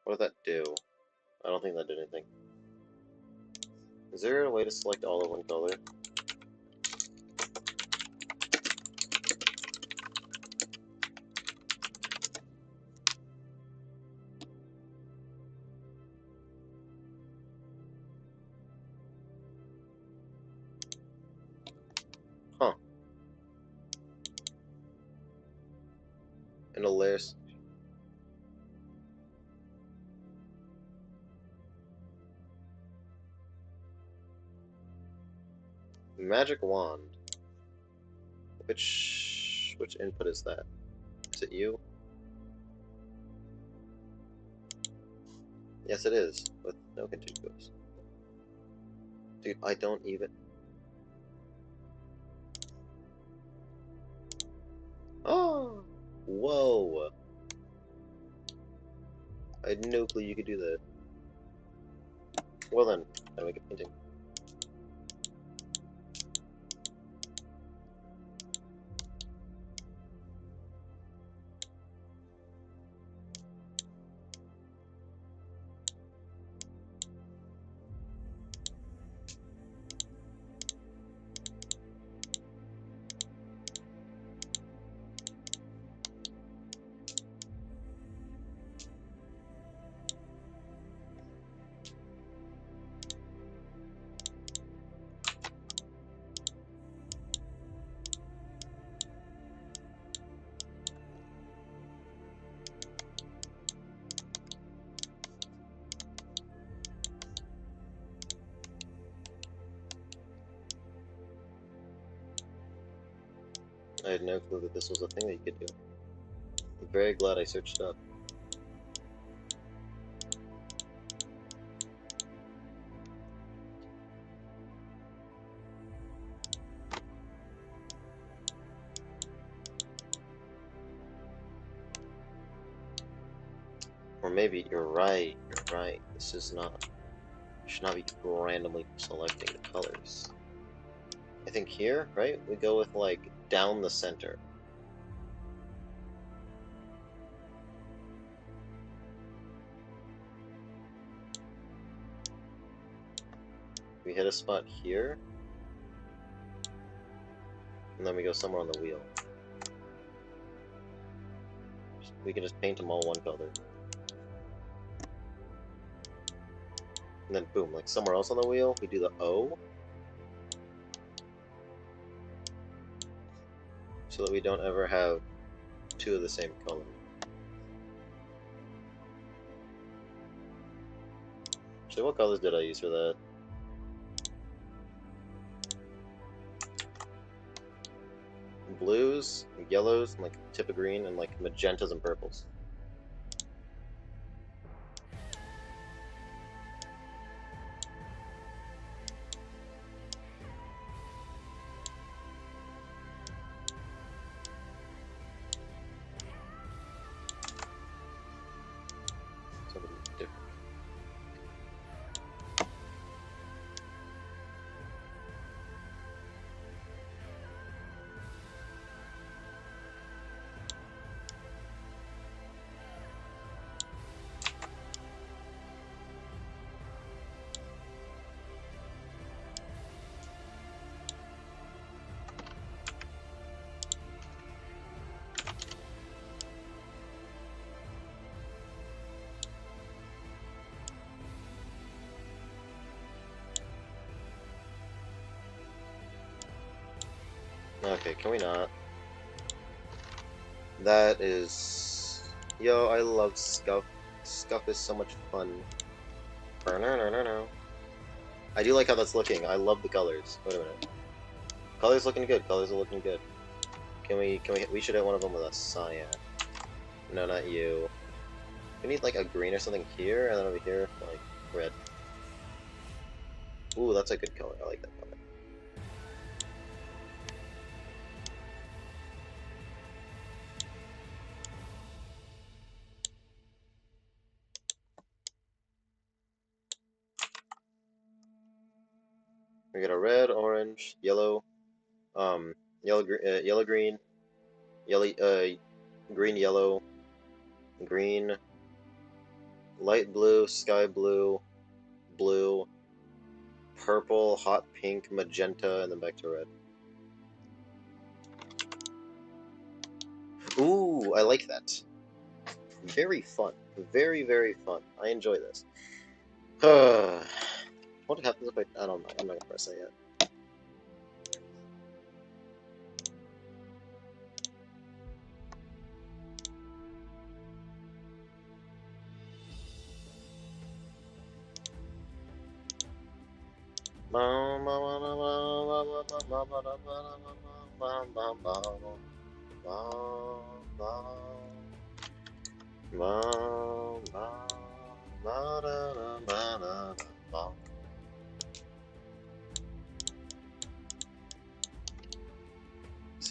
What did that do? I don't think that did anything. Is there a way to select all of one color? Huh. In a layer... Magic wand. Which input is that? Is it you? Yes, it is, with no contiguous. Dude, I don't even... Oh! Whoa! I had no clue you could do that. Well then, gotta make a painting. I had no clue that this was a thing that you could do. I'm very glad I searched up. Or maybe you're right. You're right. This is not. Should not be randomly selecting the colors. I think here, right? We go with like down the center. We hit a spot here, and then we go somewhere on the wheel. We can just paint them all one color. And then boom, like somewhere else on the wheel, we do the O. So that we don't ever have two of the same color. Actually, what colors did I use for that? Blues, yellows, and like a tip of green, and like magentas and purples. Something different. Okay, can we not? That is... Yo, I love Scuff. Scuff is so much fun. I do like how that's looking. I love the colors. Wait a minute. Colors looking good. Colors are looking good. We should hit one of them with a cyan. No, not you. We need like a green or something here, and then over here, like, red. Ooh, that's a good color. I like that color. We got a red, orange, yellow, yellow, green, green, yellow, green, light blue, sky blue, blue, purple, hot pink, magenta, and then back to red. Ooh, I like that. Very fun. Very, very fun. I enjoy this. What happens if I don't know. I'm not gonna press that yet.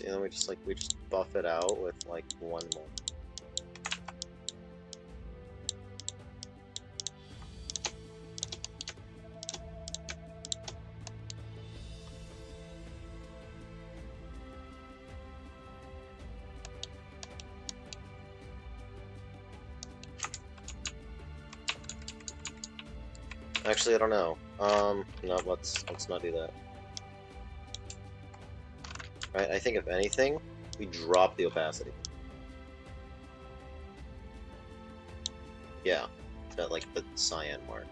See, then we just buff it out with like one more. Actually, I don't know. No, let's not do that. Right, I think if anything, we drop the opacity. Yeah, to like the cyan mark.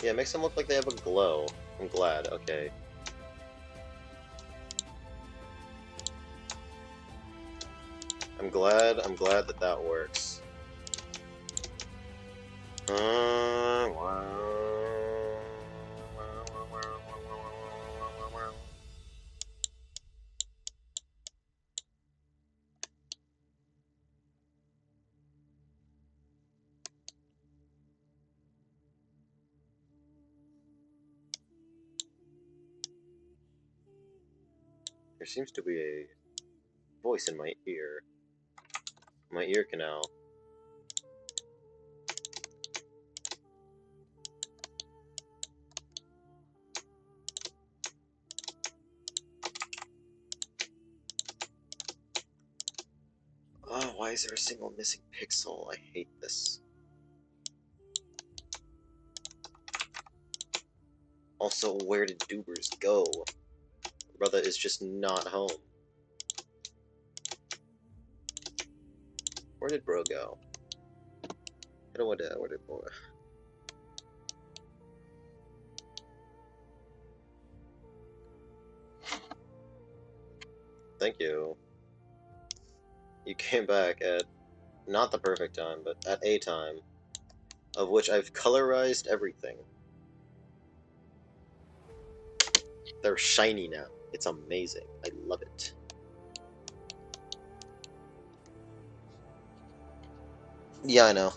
Yeah, it makes them look like they have a glow. I'm glad, okay. I'm glad that that works. There seems to be a voice in my ear canal. Oh, why is there a single missing pixel? I hate this. Also, where did Dubers go? Brother is just not home. Where did bro go? I don't know where did bro? Thank you. You came back at not the perfect time, but at a time of which I've colorized everything. They're shiny now. It's amazing. I love it. Yeah, I know.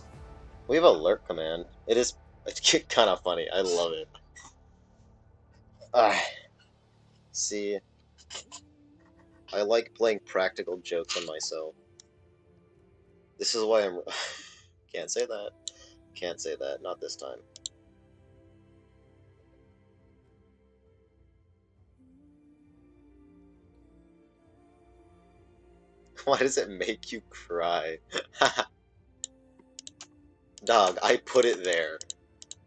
We have a lurk command. It's kind of funny. I love it. Ah, see, I like playing practical jokes on myself. This is why I'm... Can't say that. Can't say that. Not this time. Why does it make you cry? Dog, I put it there.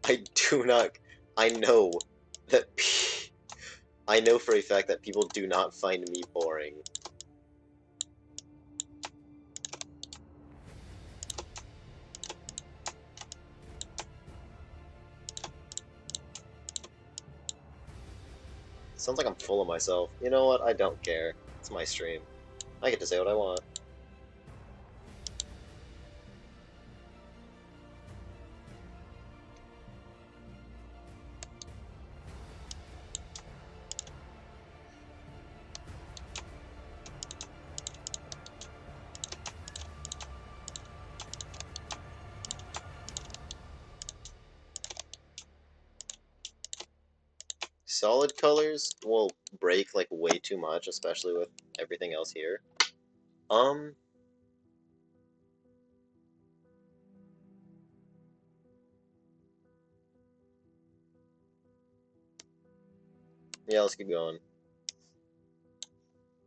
I do not... I know that... I know for a fact that people do not find me boring. Sounds like I'm full of myself. You know what? I don't care. It's my stream. I get to say what I want. Solid colors will break like way too much, especially with everything else here. Yeah, let's keep going.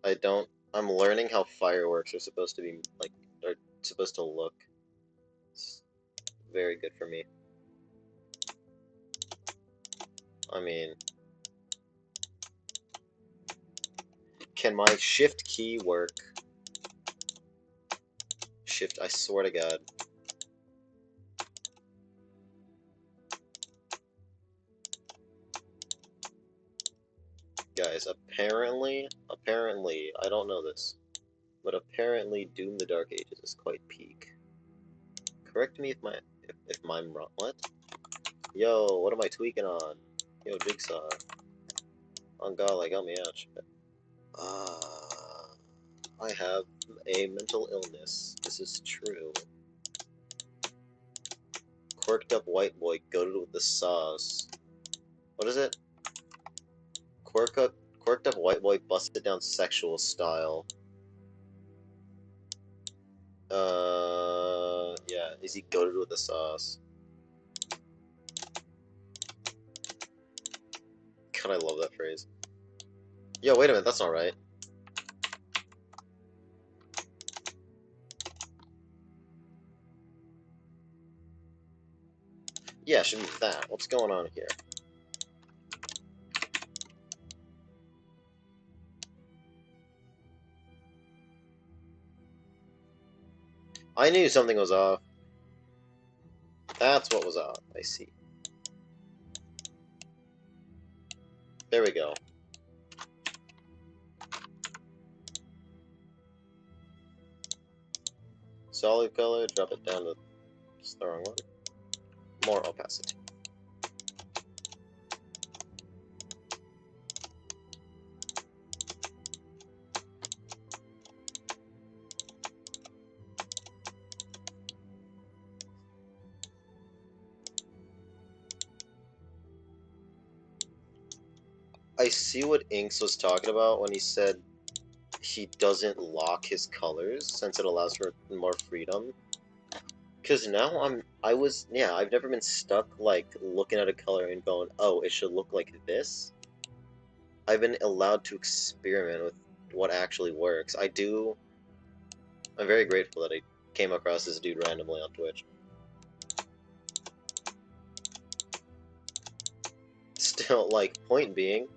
I'm learning how fireworks are supposed to be, like, are supposed to look. It's very good for me. I mean, can my shift key work? Shift, I swear to God. Guys, apparently, I don't know this, but apparently Doom the Dark Ages is quite peak. Correct me if I'm wrong. What? Yo, what am I tweaking on? Yo, Jigsaw. On God, like, help me out. Shit. I have a mental illness. This is true. Quirked up white boy goated with the sauce. What is it? Quirked up white boy busted down sexual style. Yeah. Is he goated with the sauce? God, I love that phrase. Yo, wait a minute, that's not right. Yeah, it should be that. What's going on here? I knew something was off. That's what was off. I see. There we go. Solid color, drop it down to just the wrong one. More opacity. I see what Inks was talking about when he said he doesn't lock his colors since it allows for more freedom. Cause now I've never been stuck like looking at a color and going, oh, it should look like this. I've been allowed to experiment with what actually works. I'm very grateful that I came across this dude randomly on Twitch. Still, like, point being,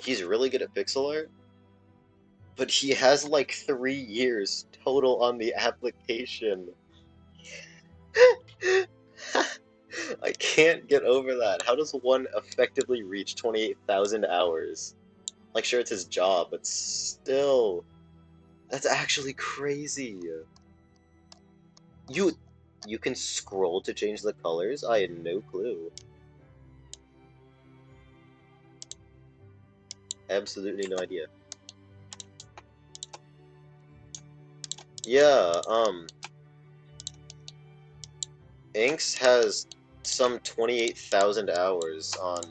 he's really good at pixel art, but he has like 3 years total on the application. I can't get over that. How does one effectively reach 28,000 hours? Like, sure, it's his job, but still, that's actually crazy. You can scroll to change the colors? I had no clue. Absolutely no idea. Yeah, Inks has some 28,000 hours on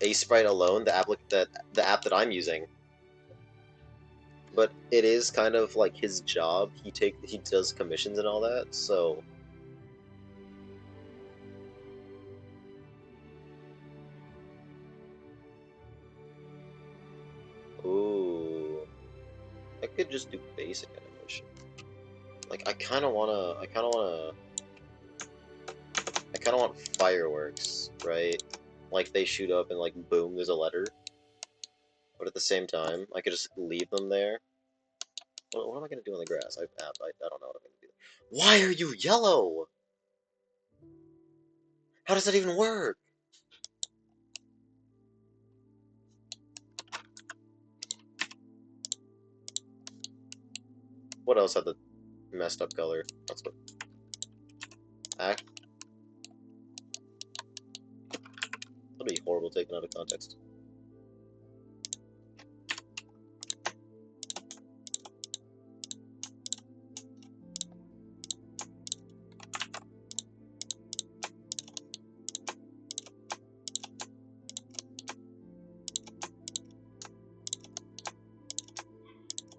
Aseprite alone, the app that I'm using. But it is kind of like his job. He does commissions and all that, so ooh. I could just do basic animation. Like I kinda want fireworks, right? Like they shoot up and like boom, there's a letter. But at the same time, I could just leave them there. What am I gonna do on the grass? I don't know what I'm gonna do. Why are you yellow? How does that even work? What else had the messed up color? That's what. That'd be horrible taken out of context.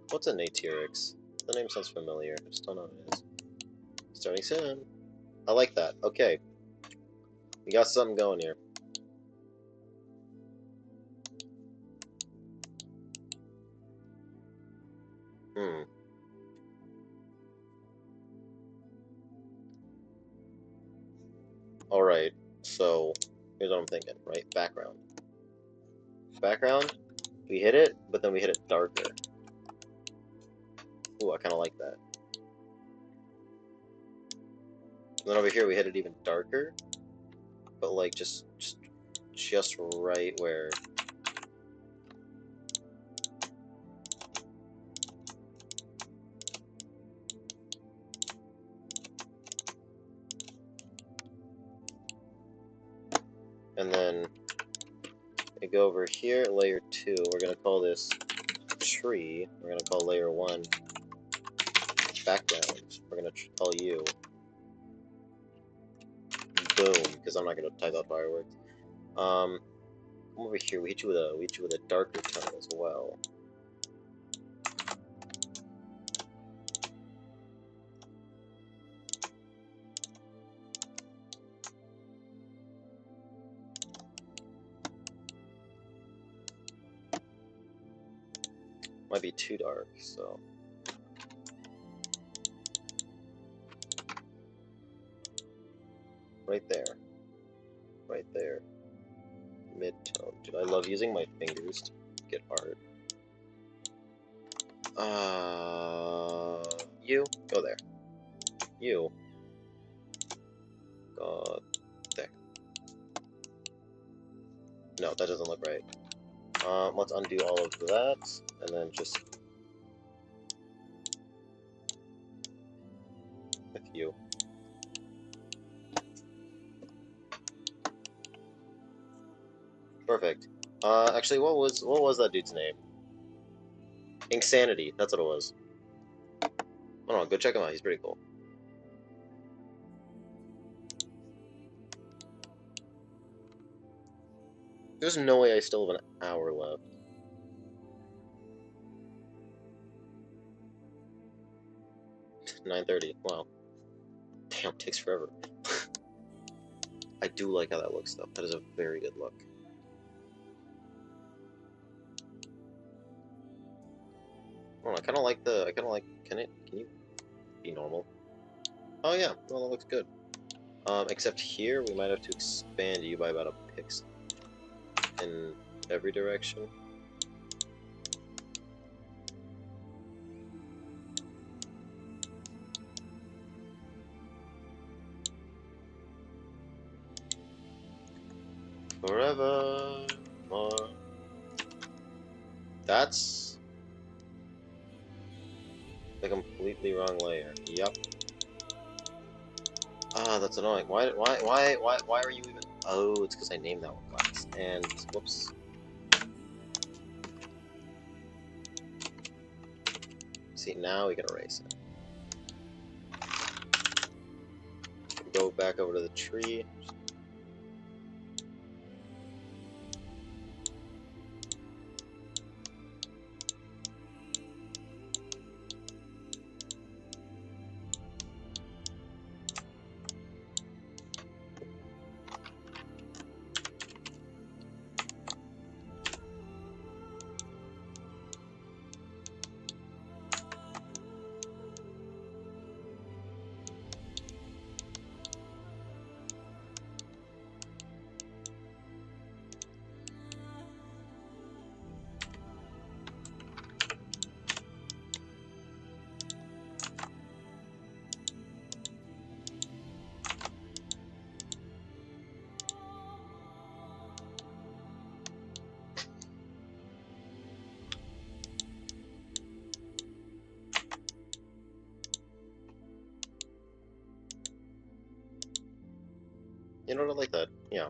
What's a Natyrix? The name sounds familiar. I just don't know what it is. Starting soon. I like that. Okay. We got something going here. Alright, so here's what I'm thinking, right? Background. Background, we hit it, but then we hit it darker. Ooh, I kind of like that. And then over here we hit it even darker, but like just right where. And then we go over here, layer 2. We're gonna call this tree. We're gonna call layer 1 background. We're gonna call you boom, because I'm not gonna type out fireworks. Come over here. We hit you with a darker tone as well. Might be too dark, so. Right there. Right there. Mid-tone. Dude, I love using my fingers to get art. You, go there. You, go there. No, that doesn't look right. Let's undo all of that, and then just with you. Perfect. Actually, what was that dude's name? Insanity. That's what it was. I don't know. Go check him out. He's pretty cool. There's no way I still have an hour left. $9:30. Wow. Damn, it takes forever. I do like how that looks, though. That is a very good look. Oh, I kind of like the. I kind of like. Can you be normal? Oh yeah. Well, that looks good. Except here we might have to expand you by about a pixel in every direction. Forever more. That's the completely wrong layer. Yup. Ah, that's annoying. Why are you even? Oh, it's because I named that one class. And whoops. See, now we can erase it. Go back over to the tree. You know what? I like that. Yeah.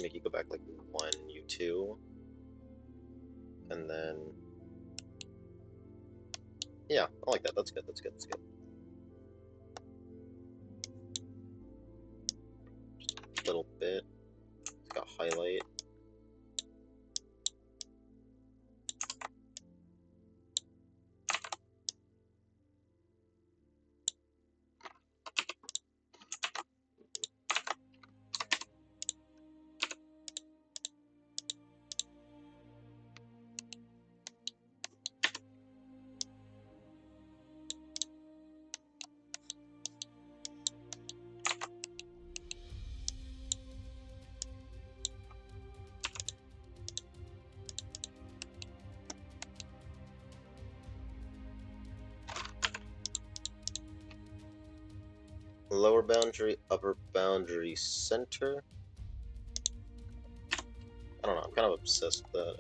Make you go back like 1, you 2, and then yeah, I like that. That's good. That's good. That's good. Just a little bit. It's got highlight. upper boundary, center. I don't know, I'm kind of obsessed with that.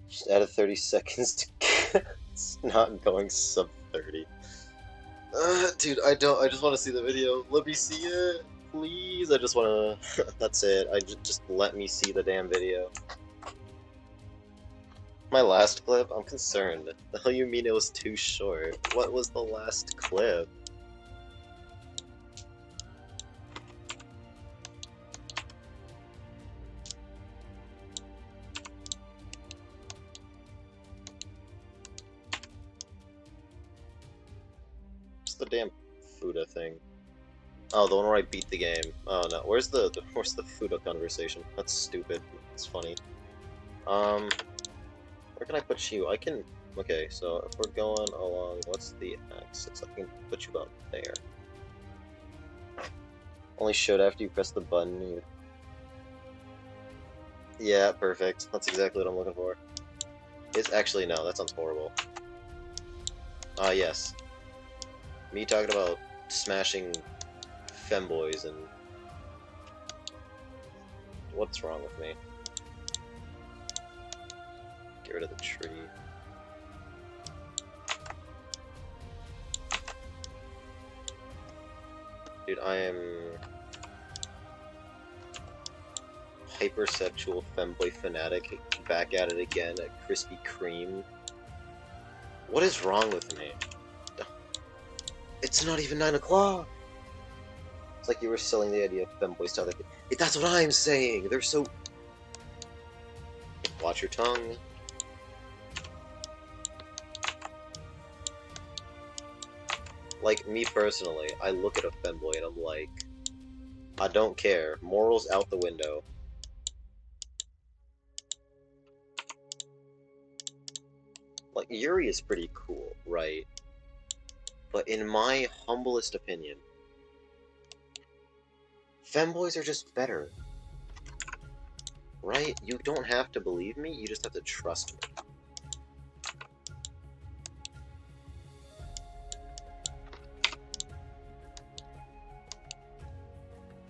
Just added 30 seconds to it's not going sub 30. Dude, I just want to see the video. Let me see it, please. I just want to. That's it. Just let me see the damn video. My last clip? I'm concerned. The hell you mean it was too short? What was the last clip? What's the damn Fuda thing? Oh, the one where I beat the game. Oh no, where's the Fuda conversation? That's stupid. It's funny. Where can I put you? I can. Okay, so if we're going along, what's the axis? I can put you about there. Only showed after you press the button. Yeah, perfect. That's exactly what I'm looking for. It's actually no, that sounds horrible. Yes. Me talking about smashing femboys and what's wrong with me? Get rid of the tree. Dude, I am hypersexual femboy fanatic, back at it again at Krispy Kreme. What is wrong with me? It's not even 9 o'clock! It's like you were selling the idea of femboys to other kids. That's what I'm saying! They're so... Watch your tongue. Like, me personally, I look at a femboy and I'm like, I don't care. Morals out the window. Like, Yuri is pretty cool, right? But in my humblest opinion, femboys are just better. Right? You don't have to believe me, you just have to trust me.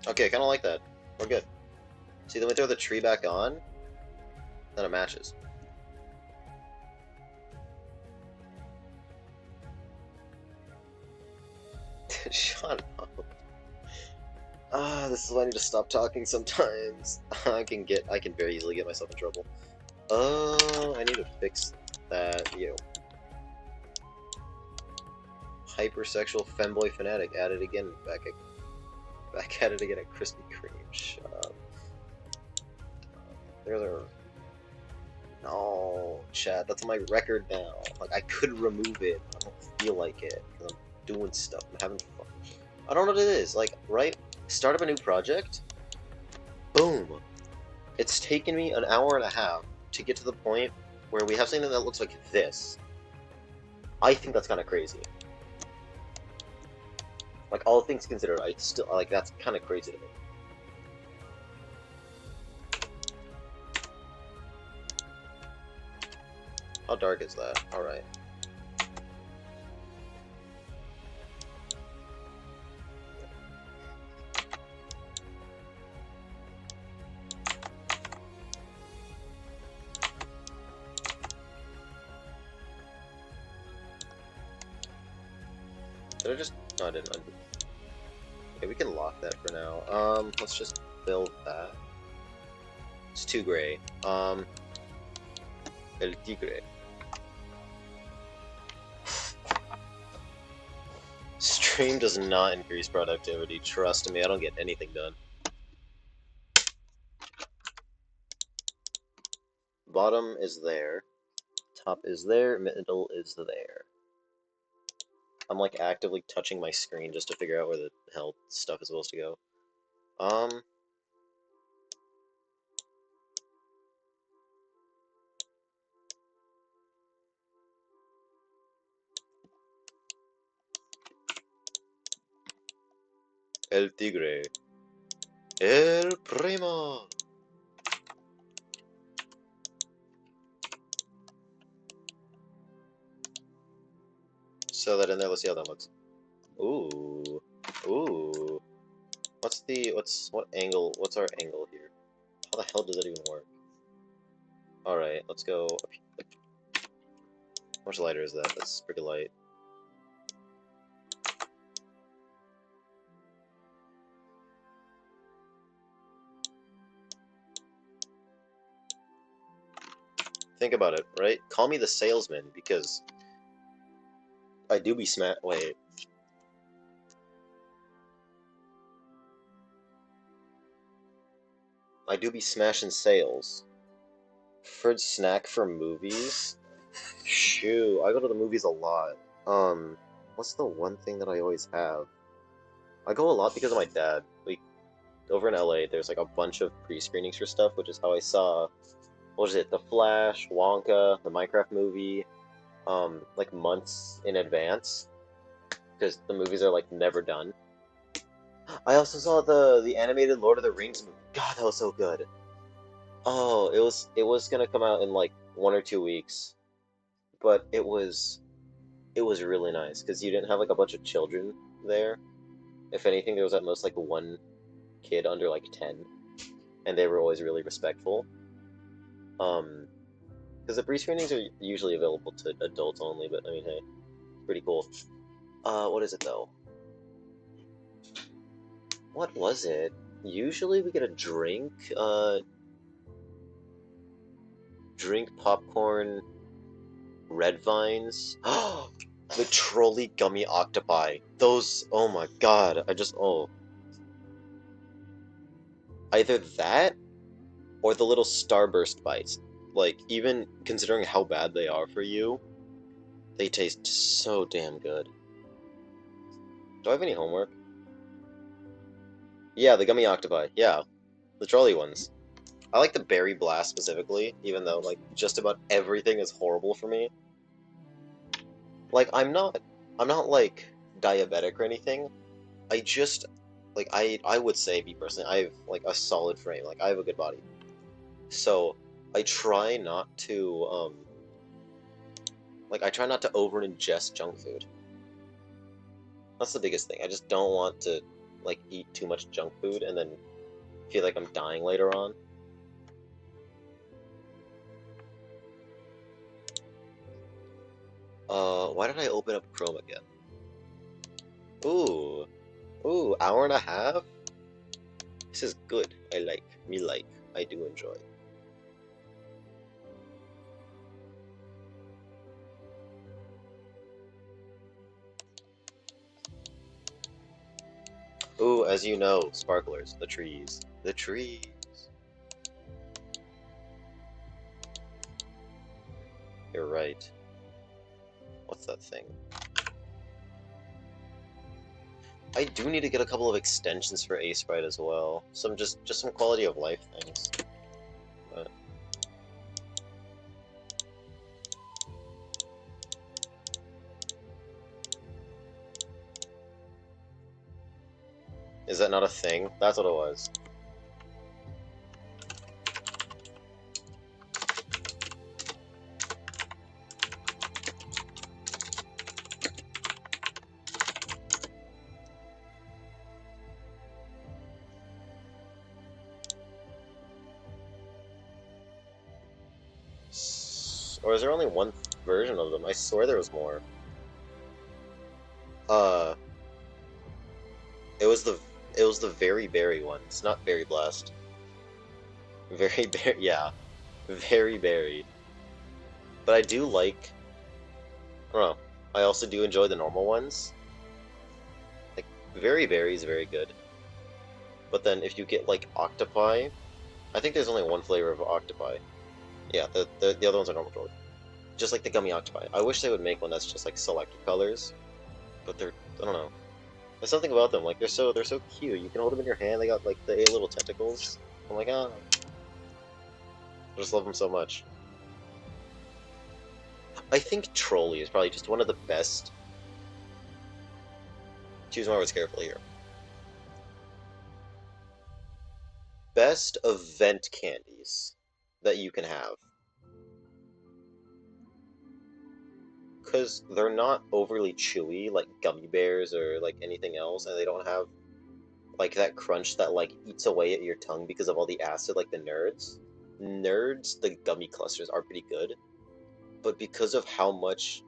Okay, I kinda like that. We're good. See, then we throw the tree back on, then it matches. Shut up. This is why I need to stop talking sometimes. I can very easily get myself in trouble. Oh, I need to fix that. You. Hypersexual femboy fanatic. At it again. Back at it again at Krispy Kreme. Shut up. There's a... No, chat. That's on my record now. Like, I could remove it. I don't feel like it. Because I'm doing stuff. I'm having fun. I don't know what it is. Like, right? Start up a new project. Boom. It's taken me an hour and a half to get to the point where we have something that looks like this. I think that's kind of crazy. Like, all things considered, I still, like, that's kind of crazy to me. How dark is that? Alright. Did I just... No, I didn't. Okay, we can lock that for now. Let's just build that. It's too gray. El Tigre. Stream does not increase productivity. Trust me, I don't get anything done. Bottom is there. Top is there. Middle is there. I'm like actively touching my screen just to figure out where the hell stuff is supposed to go. El Tigre. El Primo. So that in there, let's see how that looks. Ooh. Ooh. What angle, what's our angle here? How the hell does that even work? Alright, let's go up here. How much lighter is that? That's pretty light. Think about it, right? Call me the salesman, because I do be wait. I do be smashing sales. Preferred snack for movies? Shoo, I go to the movies a lot. What's the one thing that I always have? I go a lot because of my dad. Over in LA, there's like a bunch of pre-screenings for stuff, which is how I saw, what was it, The Flash, Wonka, the Minecraft movie, like months in advance, because the movies are like never done. I also saw the animated Lord of the Rings movie. God, that was so good. Oh, it was gonna come out in like 1 or 2 weeks, but it was really nice because you didn't have like a bunch of children there. If anything, there was at most like one kid under like 10, and they were always really respectful. Um, because the pre-screenings are usually available to adults only, but I mean, hey, pretty cool. What is it though? What was it? Usually we get a drink, drink popcorn, red vines. The trolley gummy octopi. Those, oh my god, either that or the little starburst bites. Like, even considering how bad they are for you, they taste so damn good. Do I have any homework? Yeah, the gummy octopi. Yeah, the trolley ones. I like the berry blast specifically, even though like just about everything is horrible for me. Like I'm not like diabetic or anything. I just like I would say me personally, I have like a solid frame. Like I have a good body. So I try not to like I try not to over ingest junk food. That's the biggest thing. I just don't want to like eat too much junk food and then feel like I'm dying later on. Why did I open up Chrome again? Ooh, ooh, hour and a half? This is good. I like. Me like. I do enjoy. Ooh, as you know, sparklers, the trees. The trees. You're right. What's that thing? I do need to get a couple of extensions for Aseprite as well. Just some quality of life things. But is that not a thing? That's what it was. Or is there only one version of them? I swear there was more. Uh, it was the very berry one. It's not Berry Blast. Very berry, yeah, very berry. But I do like. I don't know. I also do enjoy the normal ones. Like very berry is very good. But then if you get like octopi, I think there's only one flavor of octopi. Yeah, the other ones are normal trolley. Just like the gummy octopi. I wish they would make one that's just like selected colors, but I don't know. There's something about them. Like they're so cute. You can hold them in your hand. They got like the 8 little tentacles. I'm like, ah, I just love them so much. I think trolley is probably just one of the best. Choose my words carefully here. Best event candies that you can have. because they're not overly chewy like gummy bears or like anything else, and they don't have like that crunch that like eats away at your tongue because of all the acid like the Nerds. Nerds, the gummy clusters are pretty good, but because of how much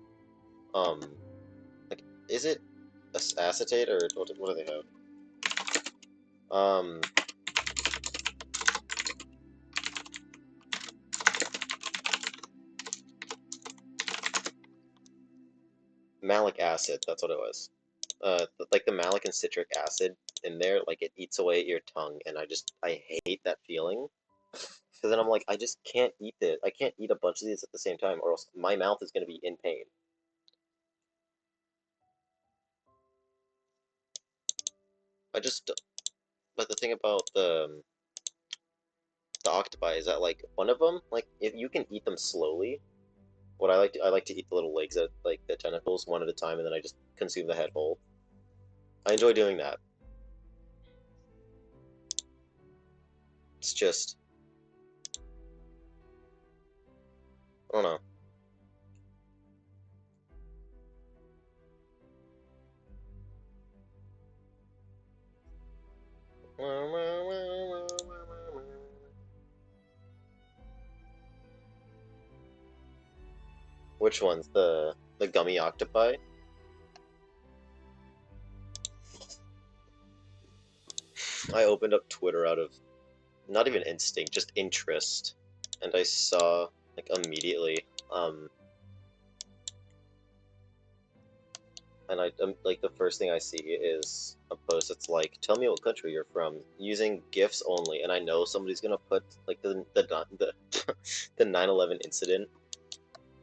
um like is it acetate or what do they have? Malic acid, that's what it was. Like the malic and citric acid in there, like it eats away at your tongue, and I hate that feeling. So then I'm like, I just can't eat it. I can't eat a bunch of these at the same time, or else my mouth is gonna be in pain. I just, but the thing about the octopi is that like one of them, like if you can eat them slowly. What I like to eat the little legs, like the tentacles, one at a time, and then I just consume the head whole. I enjoy doing that. It's just, I don't know. Which ones? The gummy octopi? I opened up Twitter out of not even instinct, just interest, and I saw like immediately, and like the first thing I see is a post that's like, "Tell me what country you're from using GIFs only," and I know somebody's gonna put like the the 9/11 incident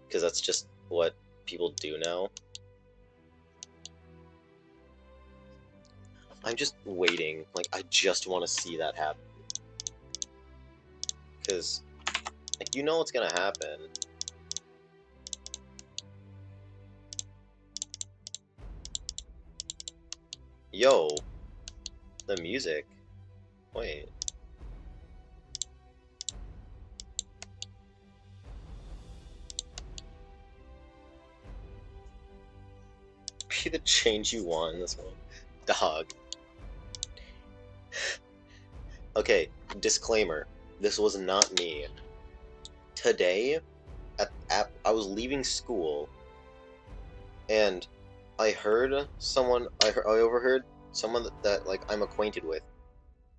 because that's just what people do now. I'm just waiting, like I just want to see that happen because like you know what's gonna happen. Yo, the music. Wait. Be the change you want in this one. Dog. Okay, disclaimer. This was not me. Today, I was leaving school, and I heard someone. I overheard someone that like I'm acquainted with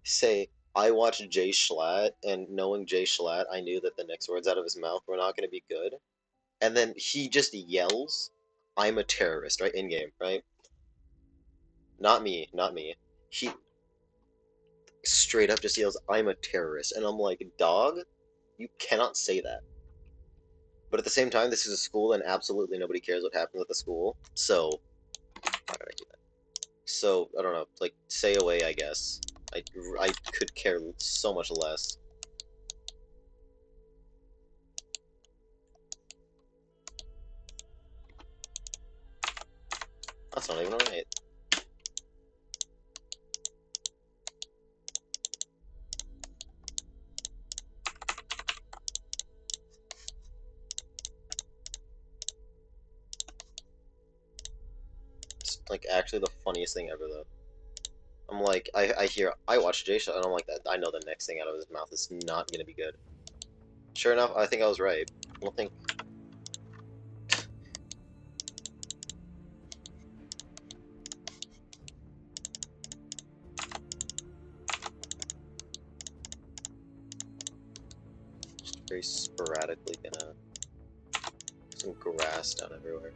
say, "I watched Jay Schlatt," and knowing Jay Schlatt, I knew that the next words out of his mouth were not going to be good. And then he just yells, "I'm a terrorist!" Right in game, right? Not me, not me. He straight up just yells, "I'm a terrorist," and I'm like, "Dog, you cannot say that." But at the same time, this is a school, and absolutely nobody cares what happens at the school. So why did I do that? So I don't know, like say away, I guess. I could care so much less. That's not even right. It's like actually the funniest thing ever, though. I'm like, I hear, I watch Jay Show, and I'm like, that I know the next thing out of his mouth is not gonna be good. Sure enough, I think I was right. I don't think. Just very sporadically gonna some grass down everywhere.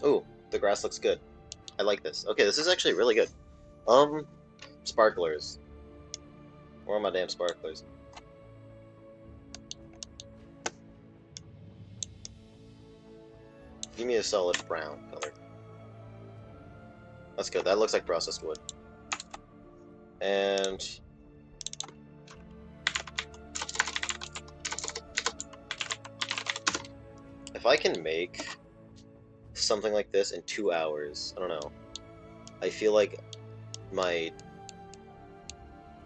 Ooh, the grass looks good. I like this. Okay, this is actually really good. Sparklers. Where are my damn sparklers? Give me a solid brown color. That's good. That looks like processed wood. And If I can make something like this in 2 hours, I don't know. I feel like my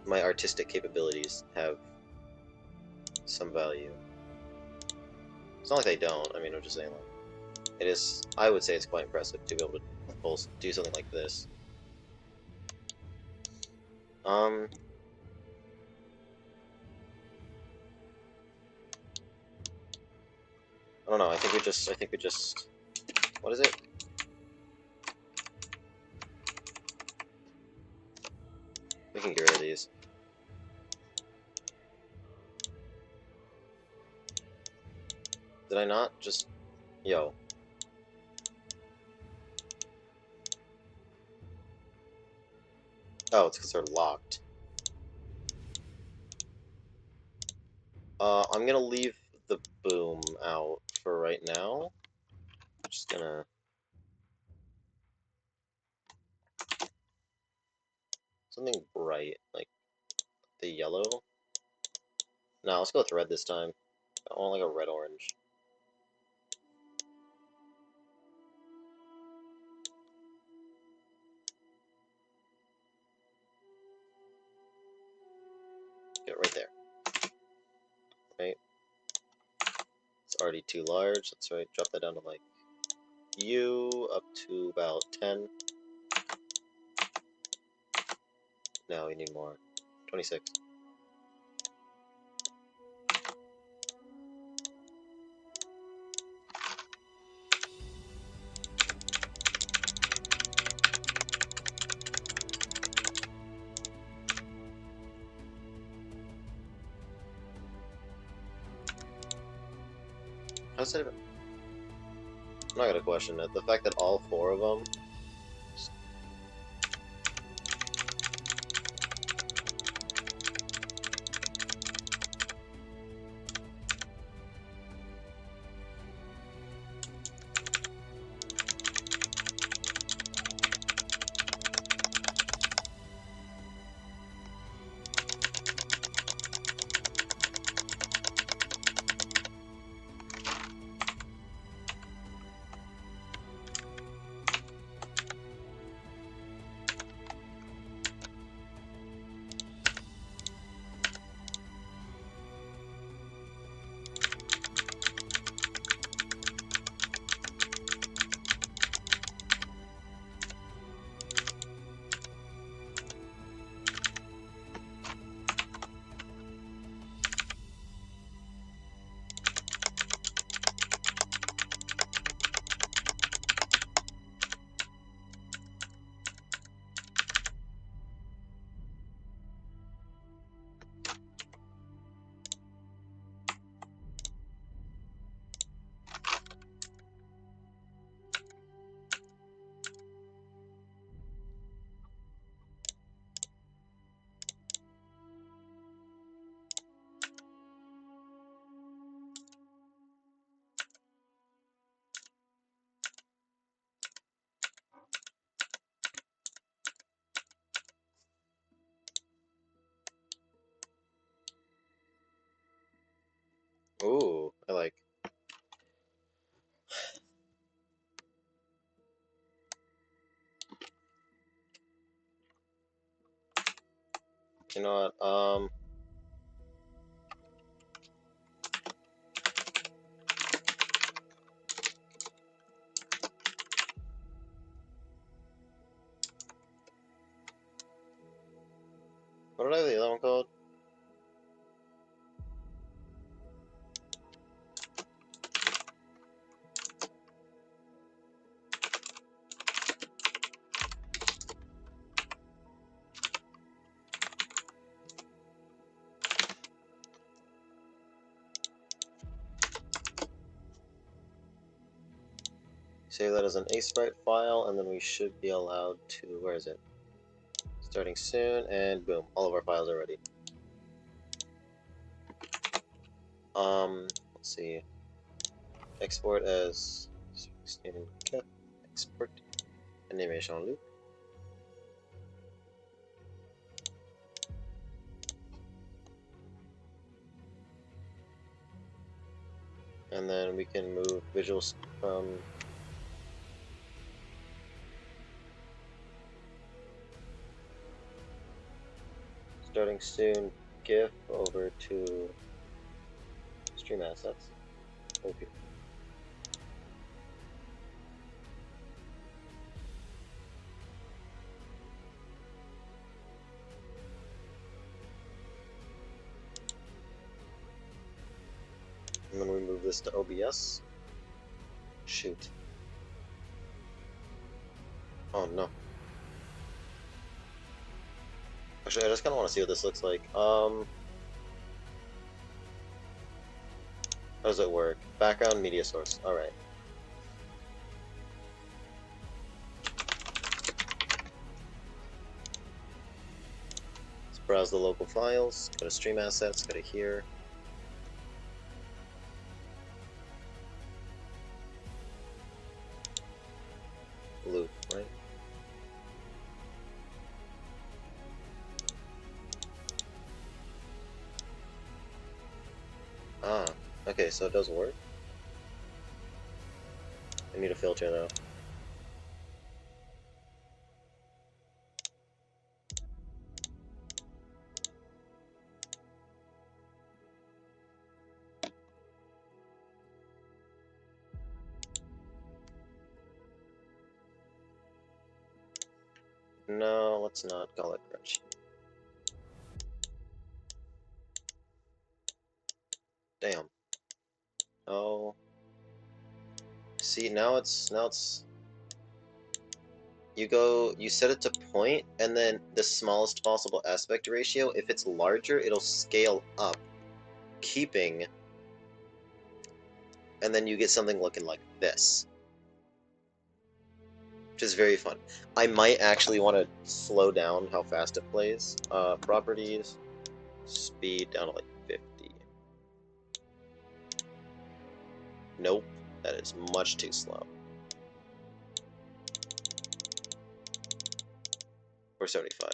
artistic capabilities have some value. It's not like they don't. I mean, I'm just saying, like, it is. I would say it's quite impressive to be able to do something like this. I don't know. I think we just. What is it? We can get rid of these. Did I not just... Yo. Oh, it's because they're locked. I'm gonna leave the boom out for right now. I'm just gonna... Something bright, like the yellow. No, let's go with red this time. I want like a red-orange. Get right there. Right? It's already too large. That's right. Drop that down to like U up to about 10. No, we need more. 26. How's that even... I'm not gonna question it. The fact that all 4 of them... Ooh, I like... You know what, what did I have the other one called? Save that as an ASprite file, and then we should be allowed to... Where is it? Starting soon, and boom, all of our files are ready. Let's see. Export as... Export animation loop. And then we can move visuals from starting soon GIF over to stream assets. Okay. And then we move this to OBS. Shoot. Oh no. Actually, I just kind of want to see what this looks like. How does it work? Background media source. Alright. Let's browse the local files. Go to stream assets. Go to here. Loop, right? Ah, okay, so it does work. I need a filter though. No, let's not call it crunchy. Damn. Oh. See, now it's you set it to point, and then the smallest possible aspect ratio. If it's larger, it'll scale up, keeping, and then you get something looking like this, which is very fun. I might actually want to slow down how fast it plays. Properties, speed down to like 50. Nope, that is much too slow. Or 75.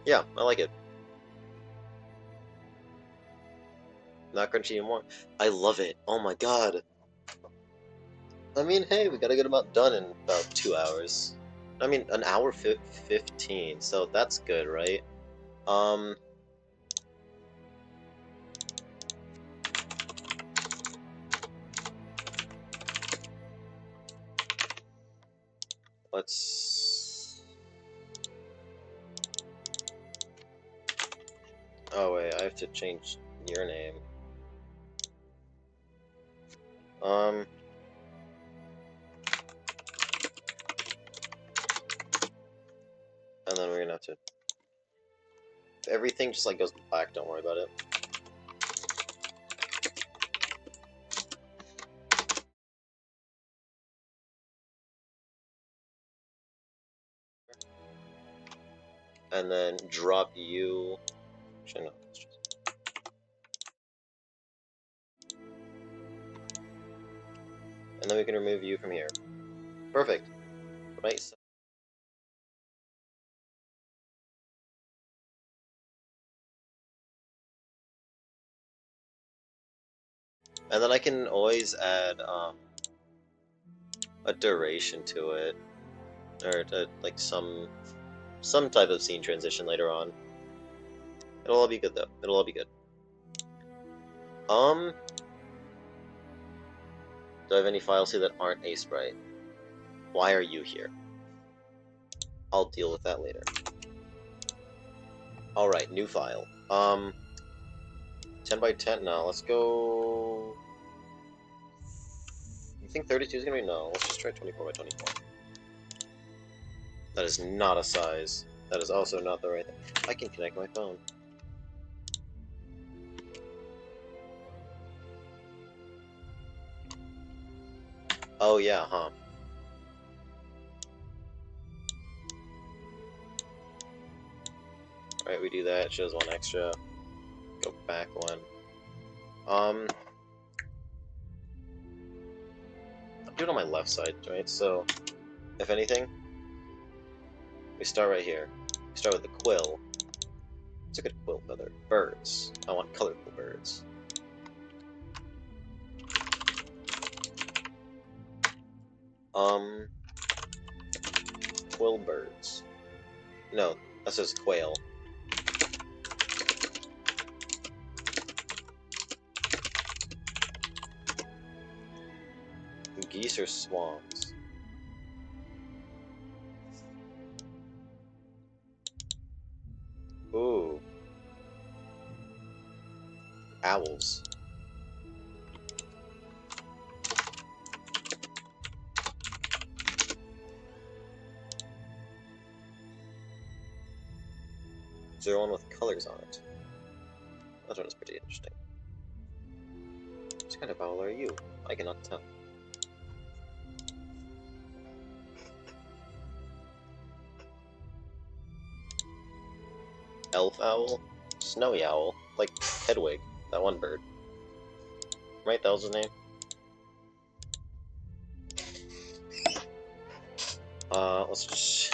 Yeah, I like it. Not crunchy anymore. I love it. Oh my god. I mean, hey, we got a good amount done in about 2 hours. I mean, an hour 15, so that's good, right? Let's... Oh wait, I have to change your name. And then we're gonna have to... If everything just like goes black, don't worry about it. And then drop you... Actually, no, let's just... And then we can remove you from here. Perfect. Nice. And then I can always add a duration to it, or like some type of scene transition later on. It'll all be good though. It'll all be good. Do I have any files here that aren't Aseprite? Why are you here? I'll deal with that later. Alright, new file. 10 by 10? No, let's go... You think 32 is gonna be? No, let's just try 24 by 24. That is not a size. That is also not the right thing. I can connect my phone. Oh yeah, huh. Alright, we do that. It shows one extra. Go back one. do it on my left side, right? So, if anything, we start right here. We start with the quill. It's a good quill feather. Birds. I want colorful birds. Quill birds. No, that says quail. Geese or swans? Ooh. Owls. Is there one with colors on it? That one is pretty interesting. What kind of owl are you? I cannot tell. Elf owl? Snowy owl? Like Hedwig, that one bird. Right, that was his name? Let's just...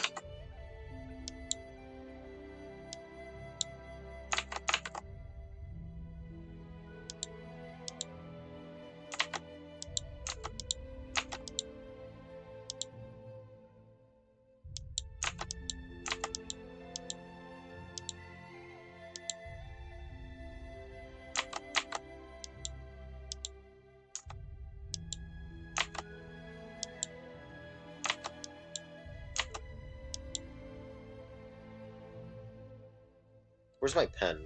Where's my pen?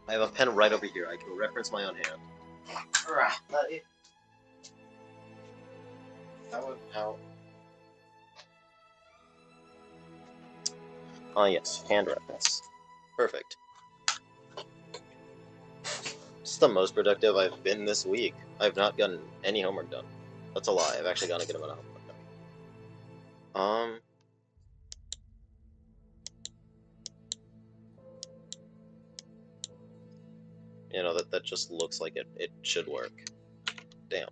I have a pen right over here. I can reference my own hand. How? Ah, yes, hand reference. Perfect. It's the most productive I've been this week. I've not gotten any homework done. That's a lie. I've actually gotten a good amount of homework done. You know, that just looks like it should work. Damn.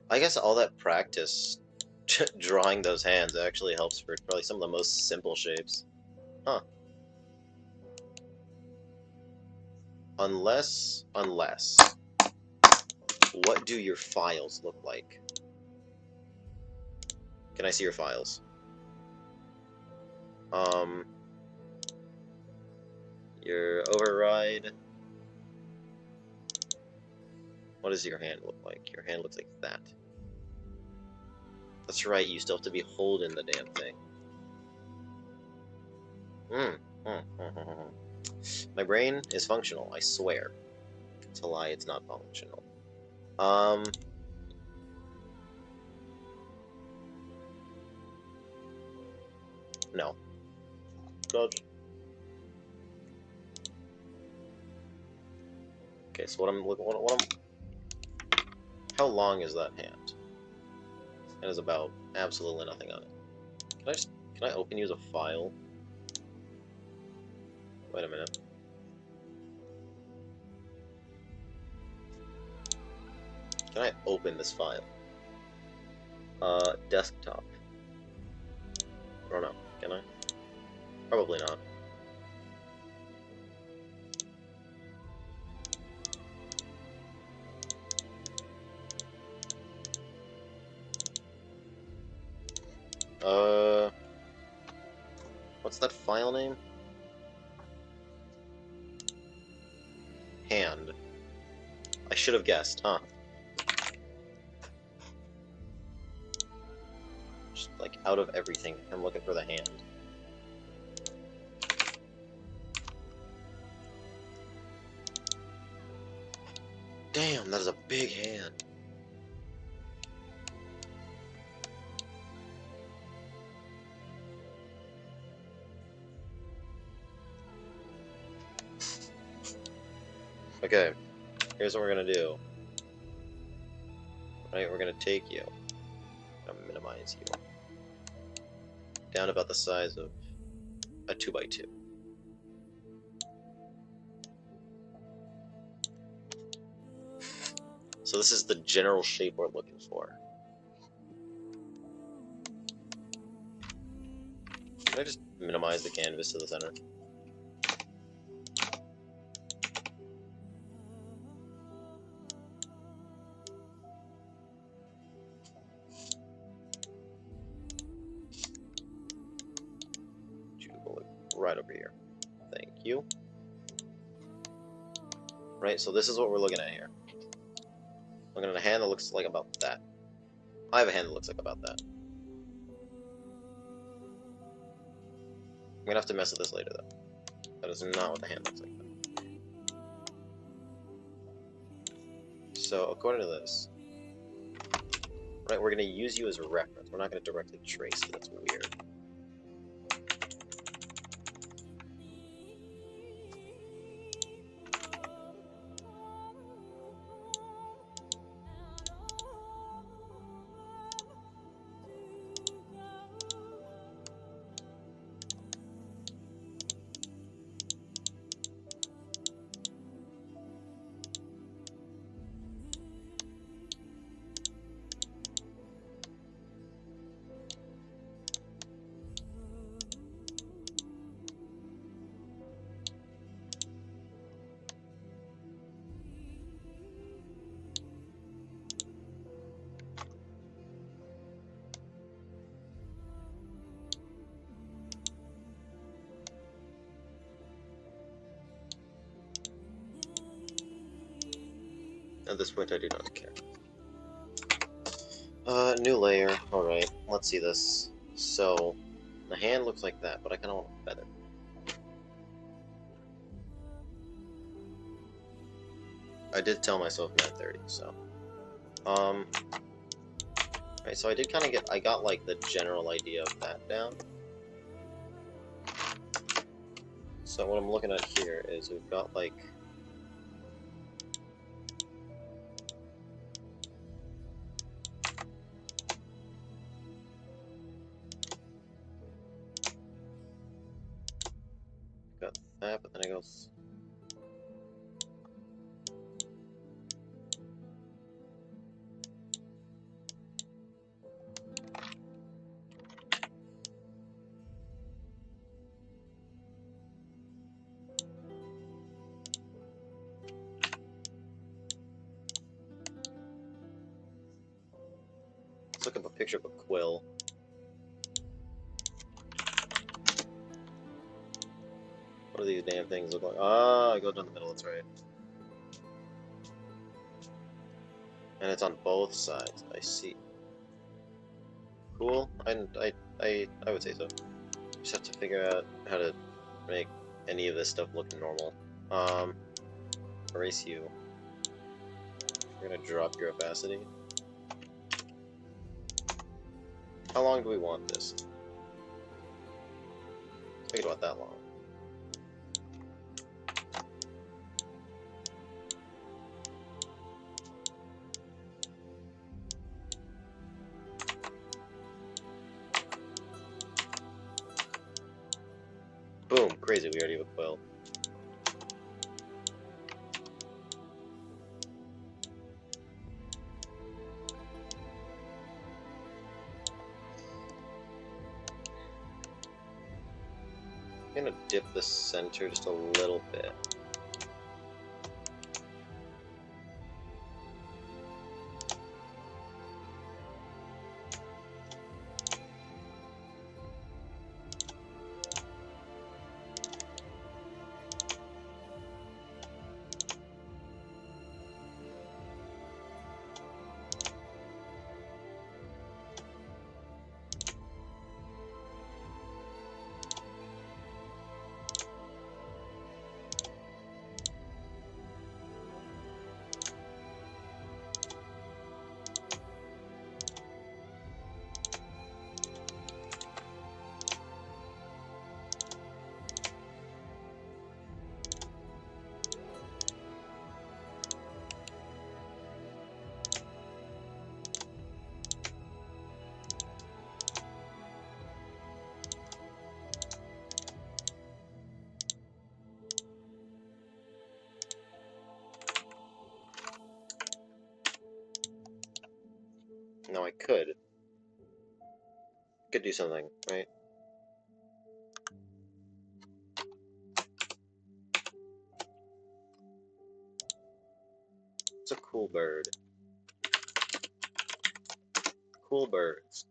I guess all that practice drawing those hands actually helps for probably some of the most simple shapes. Huh. Unless... What do your files look like? Can I see your files? Your override... What does your hand look like? Your hand looks like that. That's right, you still have to be holding the damn thing. My brain is functional, I swear. It's a lie, it's not functional. No. Dodge. Okay, so how long is that hand? It is about absolutely nothing on it. Can I open use a file? Wait a minute. Can I open this file? Desktop. I don't know. Can I? Probably not. What's that file name? Hand. I should have guessed, huh? Just like out of everything, I'm looking for the hand. Damn, that is a big hand. Okay, here's what we're gonna do. Right, we're gonna take you. I'm gonna minimize you. Down about the size of a 2x2. So this is the general shape we're looking for. Can I just minimize the canvas to the center? Right over here. Thank you. Right, so this is what we're looking at here. Looking at a hand that looks like about that. I have a hand that looks like about that. I'm gonna have to mess with this later, though. That is not what the hand looks like. So, according to this, right, we're gonna use you as a reference. We're not gonna directly trace it. That's weird. At this point, I do not care. New layer. Alright, let's see this. So, the hand looks like that, but I kind of want a feather. I did tell myself 9:30, so. Right, so I did kind of I got, like, the general idea of that down. So what I'm looking at here is we've got, like, got that, but then it goes. Let's look up a picture of a quill. What do these damn things look like? Ah, it goes down the middle, that's right. And it's on both sides, I see. Cool, I would say so. Just have to figure out how to make any of this stuff look normal. Erase you. We're gonna drop your opacity. How long do we want this? Let's make it about that long. Boom, crazy, we already have a quill. I'm gonna dip the center just a little bit. Now I could do something, right? Cool bird. Cool birds.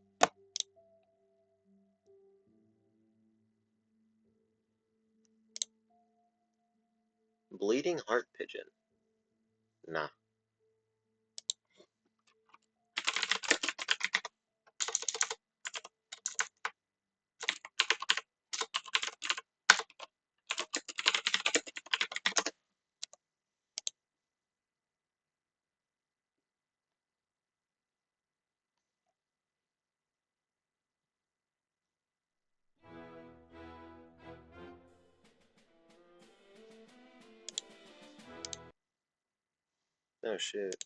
Bleeding heart pigeon. Nah. Oh shit.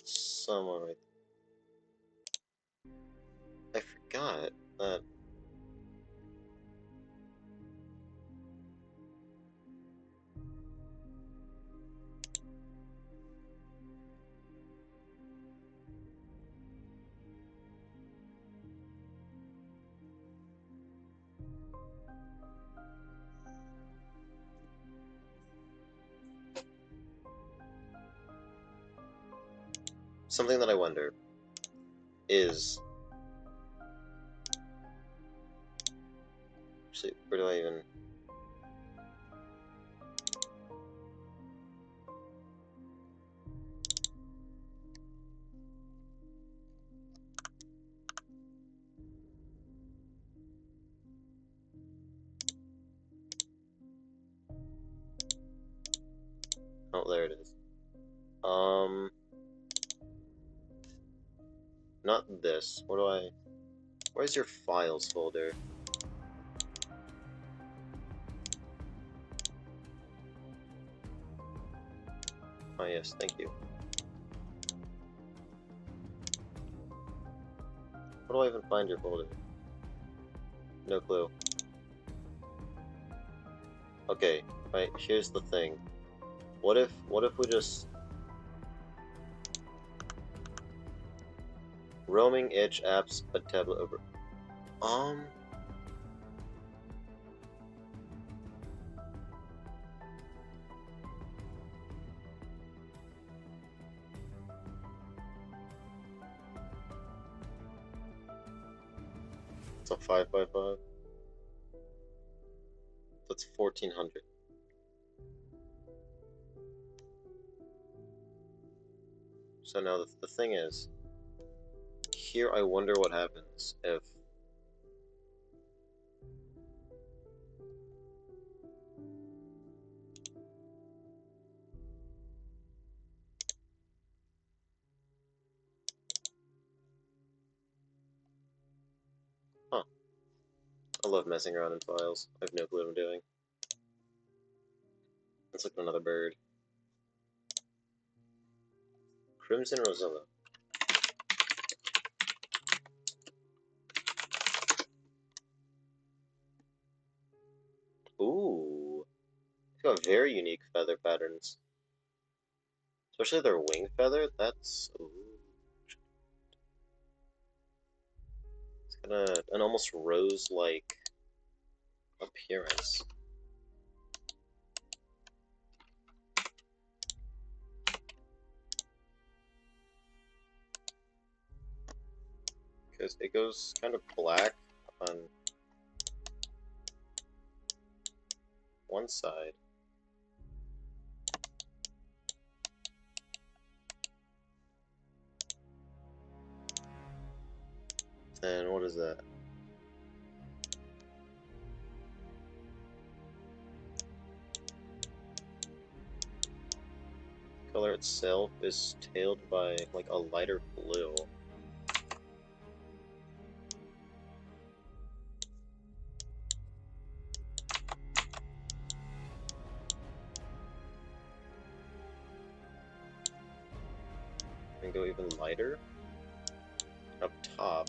Someone right there. I forgot that. Something that I wonder is. Actually, where do I even. Oh, there it is. Not this. What do I... Where's your files folder? Oh yes, thank you. How do I even find your folder? No clue. Okay, right, here's the thing. What if we just... Roaming itch apps, a tablet over... It's a 5x5. That's 1400. So now the thing is, here I wonder what happens if... Huh. I love messing around in files. I have no clue what I'm doing. Let's look at another bird. Crimson Rosella. Ooh. They've got very unique feather patterns. Especially their wing feather, that's... Ooh. It's got an almost rose-like appearance. Because it goes kind of black on one side. Then what is that? Color itself is tailed by like a lighter blue. And go even lighter up top.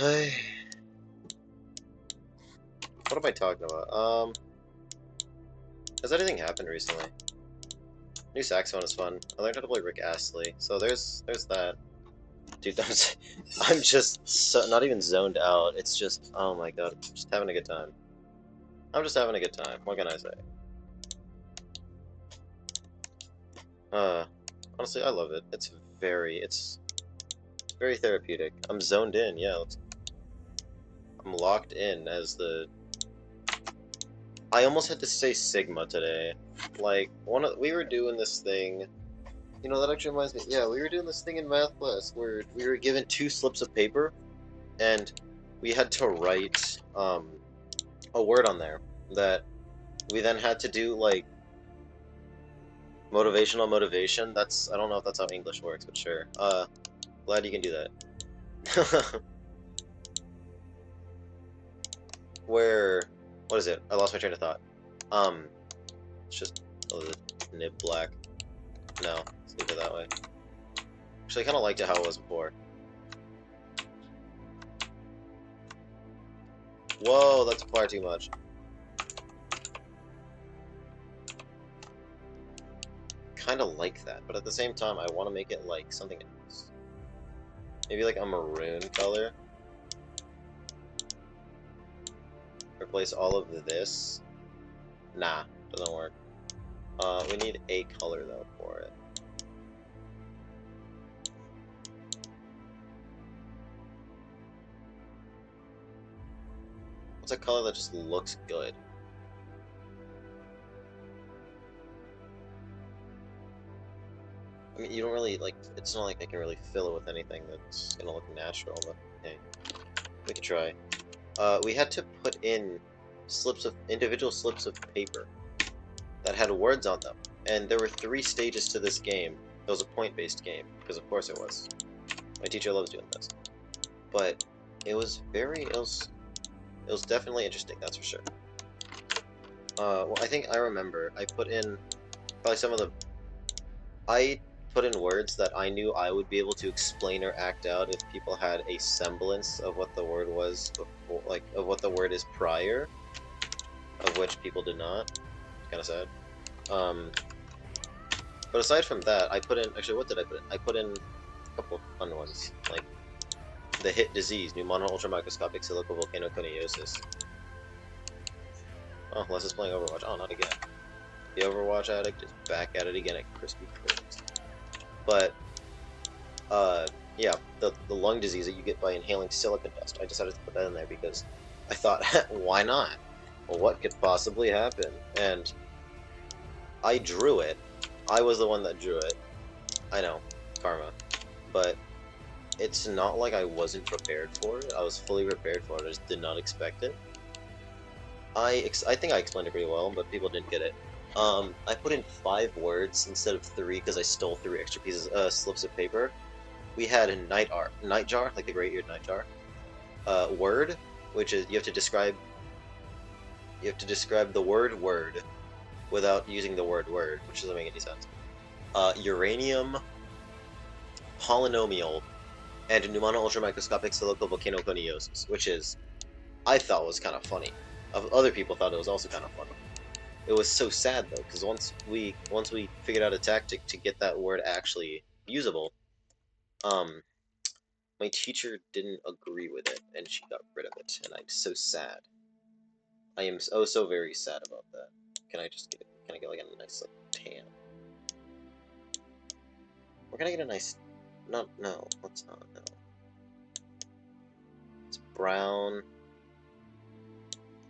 What am I talking about? Has anything happened recently? New saxophone is fun. I learned how to play Rick Astley, so there's that. Dude, I'm just so, not even zoned out. It's just, oh my god, just having a good time. I'm just having a good time. What can I say? Honestly, I love it. It's very therapeutic. I'm zoned in. Yeah, I'm locked in as the. I almost had to say Sigma today. Like we were doing this thing. You know, that actually reminds me. Yeah, we were doing this thing in math class where we were given 2 slips of paper, and we had to write a word on there that we then had to do like motivational motivation. That's I don't know if that's how English works, but sure. Glad you can do that. Where what is it? I lost my train of thought. It's just nib black. No, let's leave it that way. Actually, I kind of liked it how it was before. Whoa, that's far too much. Kind of like that, but at the same time, I want to make it like something else. Maybe like a maroon color. Replace all of this. Nah, doesn't work. We need a color though for it. What's a color that just looks good? I mean, you don't really, like, it's not like I can really fill it with anything that's gonna look natural, but hey, we could try. We had to put in individual slips of paper that had words on them, and there were 3 stages to this game. It was a point-based game, because of course it was. My teacher loves doing this. But it was definitely interesting, that's for sure. Well, I think I remember, I put in probably I put in words that I knew I would be able to explain or act out if people had a semblance of what the word was before, like, of what the word is prior, of which people did not. Kind of sad. But aside from that, I put in, actually, what did I put in? I put in a couple of fun ones, like the hit disease, pneumono ultramicroscopic silicovolcanoconiosis. Oh, Les is playing Overwatch. Oh, not again. The Overwatch addict is back at it again at Krispy Kremes. But, yeah, the lung disease that you get by inhaling silicon dust. I decided to put that in there because I thought, why not? Well, what could possibly happen? And I drew it. I was the one that drew it. I know, karma. But it's not like I wasn't prepared for it. I was fully prepared for it. I just did not expect it. I think I explained it pretty well, but people didn't get it. I put in 5 words instead of 3 because I stole 3 extra slips of paper. We had a nightjar, like the great-eared nightjar. Word, which is you have to describe the word without using the word which doesn't make any sense. Uranium, polynomial, and pneumono ultramicroscopic silicovolcanoconiosis, which is I thought was kind of funny. Other people thought it was also kind of funny. It was so sad though, because once we figured out a tactic to get that word actually usable, my teacher didn't agree with it, and she got rid of it, and I'm so sad. I am so very sad about that. Can I get like a nice like tan? Or can I get a nice? No, let's not. No. It's brown.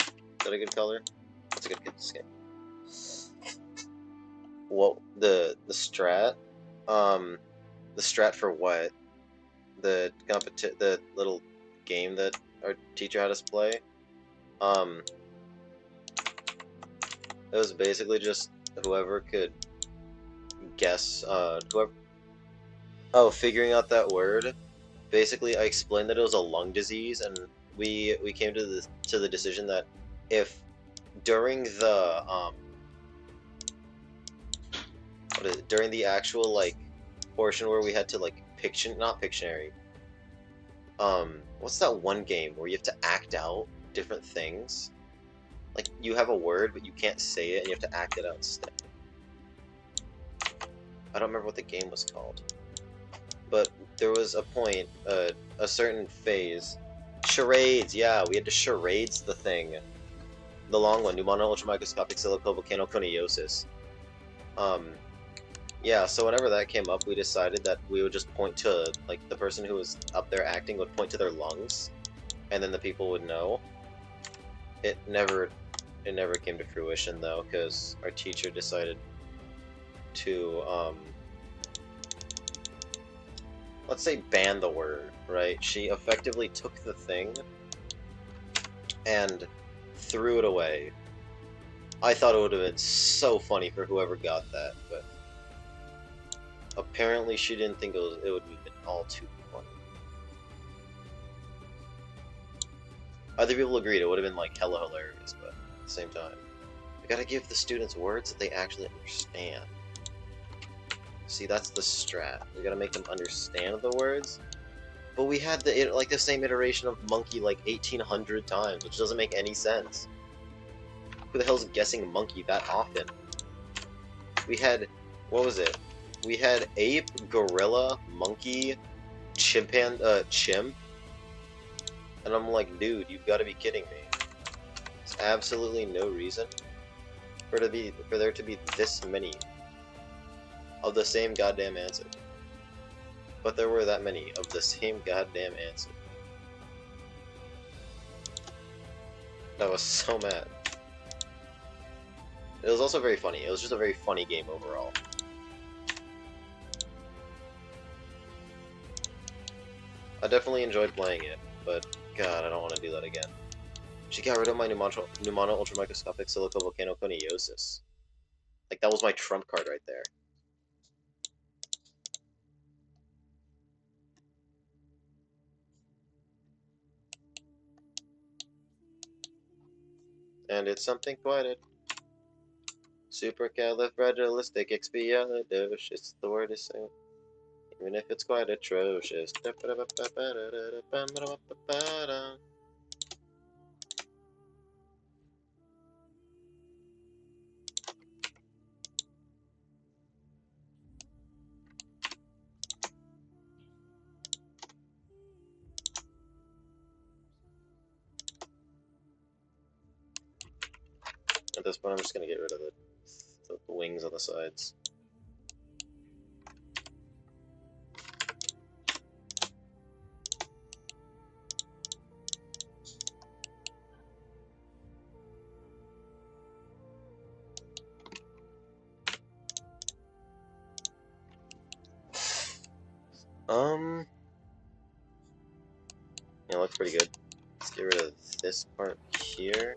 Is that a good color? That's a good skin. Well, the strat, the strat for what? The little game that our teacher had us play. It was basically just whoever could guess, figuring out that word. Basically, I explained that it was a lung disease, and we came to the decision that if during the during the actual like portion where we had to like not Pictionary, What's that one game where you have to act out different things? Like, you have a word, but you can't say it, and you have to act it out instead. I don't remember what the game was called. But there was a point, a certain phase. Charades, yeah, we had to charades the thing. The long one, Pneumono Ultramicroscopic Silicovolcanoconiosis. Yeah, so whenever that came up, we decided that we would just point to, like, the person who was up there acting would point to their lungs, and then the people would know. It never came to fruition, though, because our teacher decided to, let's say ban the word, right? She effectively took the thing and threw it away. I thought it would have been so funny for whoever got that, but apparently she didn't think it would have been all too funny. Other people agreed it would have been like hella hilarious, but at the same time, we gotta give the students words that they actually understand. See, that's the strat. We gotta make them understand the words. But we had the same iteration of monkey like 1,800 times, which doesn't make any sense. Who the hell's guessing monkey that often? We had, what was it? We had ape, gorilla, monkey, chimp, and I'm like, dude, you've got to be kidding me. There's absolutely no reason for there to be this many of the same goddamn answer. But there were that many of the same goddamn answer. I was so mad. It was also very funny. It was just a very funny game overall. I definitely enjoyed playing it, but god, I don't want to do that again. She got rid of my Pneumono Ultramicroscopic Silicovolcanoconiosis. Like, that was my trump card right there. And it's something quite a supercalifragilisticexpialidocious. The word is so, even if it's quite atrocious. At this point, I'm just gonna get rid of the wings on the sides. Yeah, looks pretty good. Let's get rid of this part here.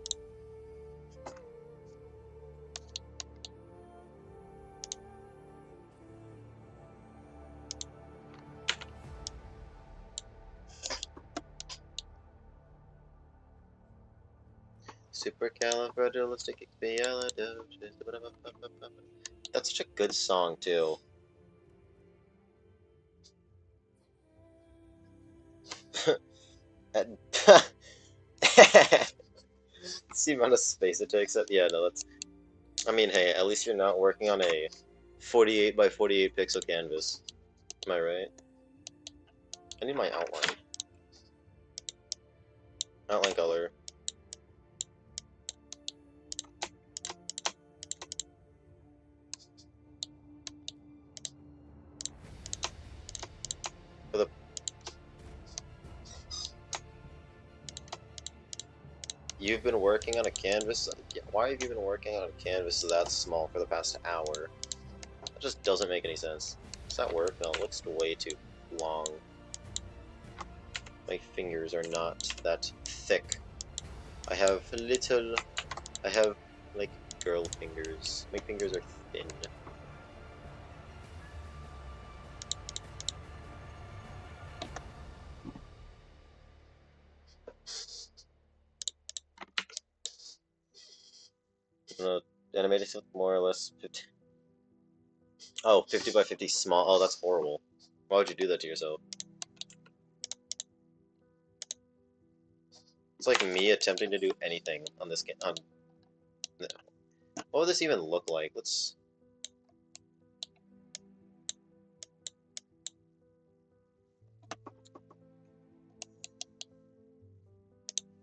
Supercalifragilisticexpialidocious. That's such a good song, too. See the amount of space it takes up? Yeah, no, that's... I mean, hey, at least you're not working on a 48 by 48 pixel canvas. Am I right? I need my outline. Outline color. For the... You've been working on a canvas? Why have you been working on a canvas that small for the past hour? That just doesn't make any sense. Does that work? No, it looks way too long. My fingers are not that thick. I have like, girl fingers. My fingers are thin. Animated look more or less 50. Oh, 50 by 50 small. Oh, that's horrible. Why would you do that to yourself? It's like me attempting to do anything on this game. What would this even look like? Let's.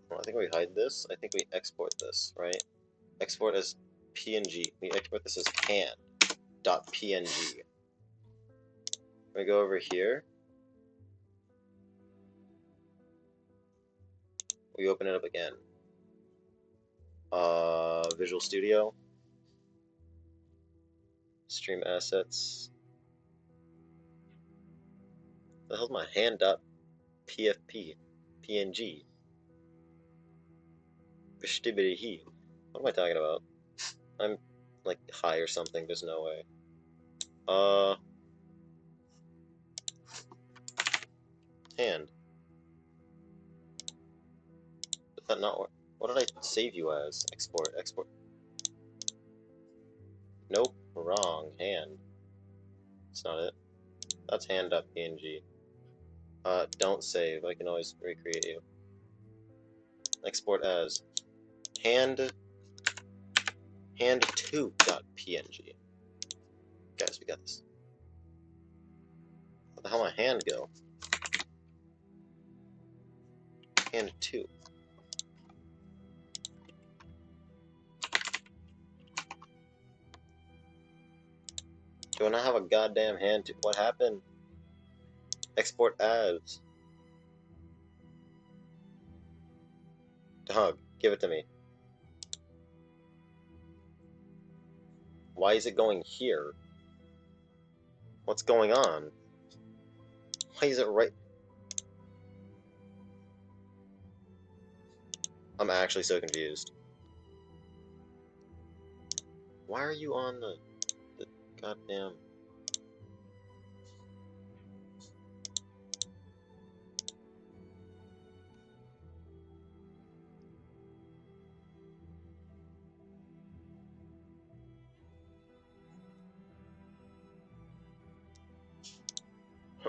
Well, I think we hide this. I think we export this, right? Export as PNG. We export this as hand.png. We go over here. We open it up again. Visual Studio. Stream assets. The hell's my hand.pfp? PNG. What am I talking about? I'm like high or something. There's no way. Hand. Did that not work? What did I save you as? Export. Export. Nope. Wrong. Hand. That's not it. That's hand.png. Don't save. I can always recreate you. Export as hand2.png. Guys, we got this. Where the hell my hand go? Hand2. Do I not have a goddamn hand? What happened? Export as. Dog, give it to me. Why is it going here? What's going on? Why is it right? I'm actually so confused. Why are you on the goddamn...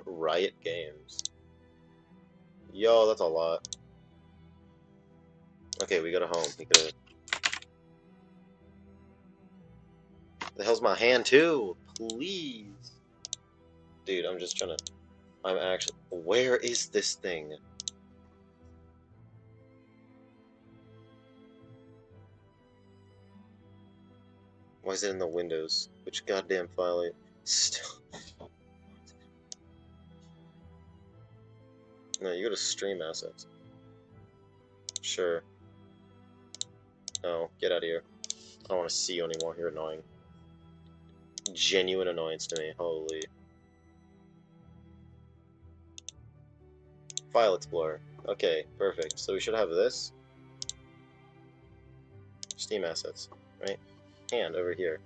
Riot Games. Yo, that's a lot. Okay, we go to home. We go. The hell's my hand too? Please. Dude, I'm just trying to... I'm actually... Where is this thing? Why is it in the Windows? Which goddamn file? Still... No, you go to Stream Assets. Sure. No, get out of here. I don't want to see you anymore. You're annoying. Genuine annoyance to me. Holy. File Explorer. Okay, perfect. So we should have this. Steam Assets, right? Hand over here.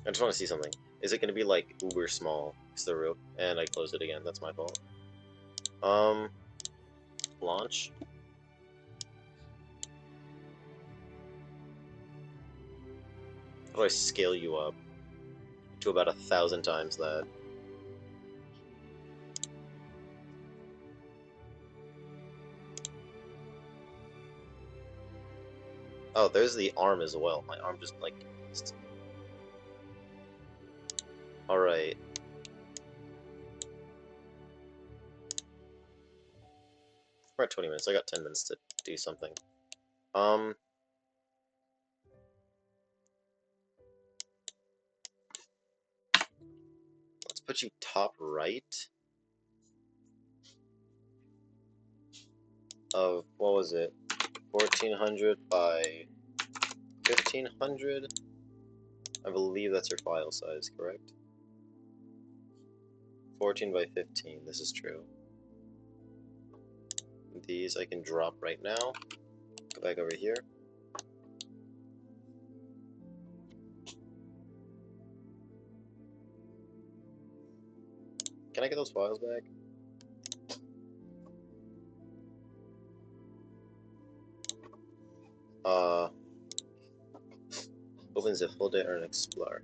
I just want to see something. Is it going to be like uber small? It's the root. And I closed it again. That's my fault. Launch. How do I scale you up to about 1,000 times that? Oh, there's the arm as well. My arm just like... Alright. We're at 20 minutes. I got 10 minutes to do something. Let's put you top right of, what was it? 1400 by 1500? I believe that's your file size, correct? 14 by 15, this is true. These I can drop right now. Go back over here. Can I get those files back? Open zip folder and Explorer.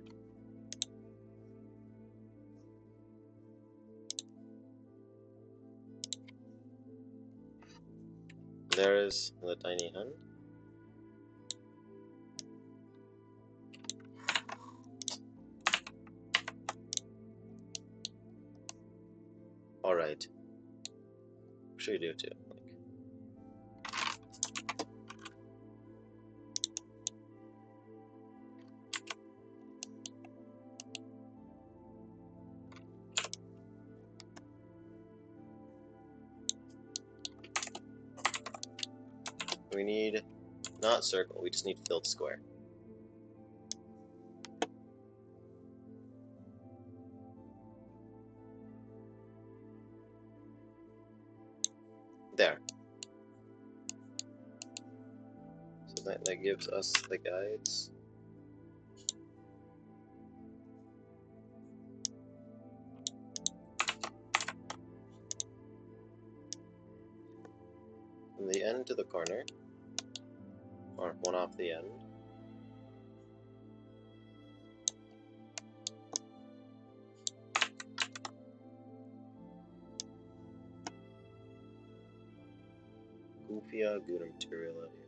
there's the tiny hen. Alright. What should we do too? We need not circle, we just need filled square. There. So that gives us the guides. From the end to the corner, or one off the end. Goofia, good material out here.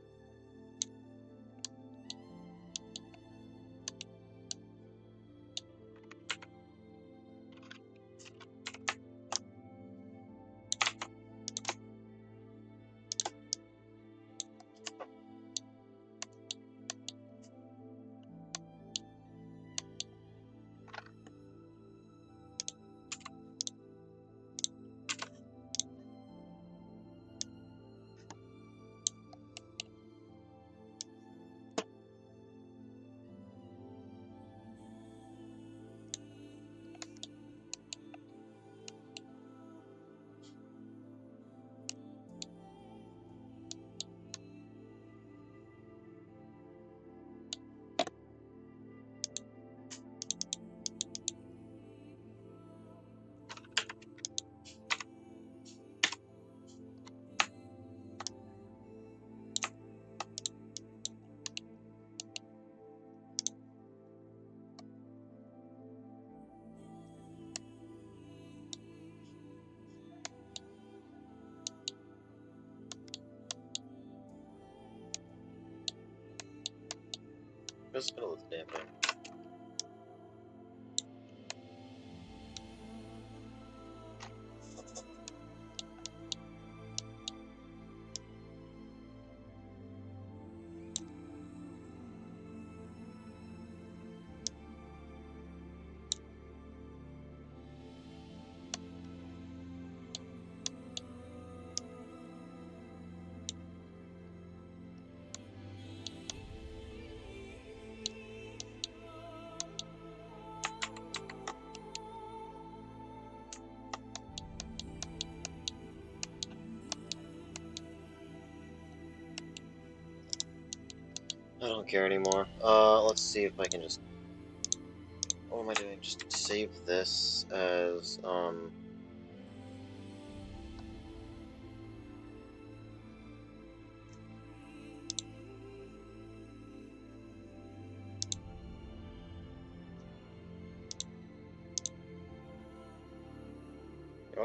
Just gonna let the damn thing. I don't care anymore. Let's see if I can just... What am I doing? Just save this as, What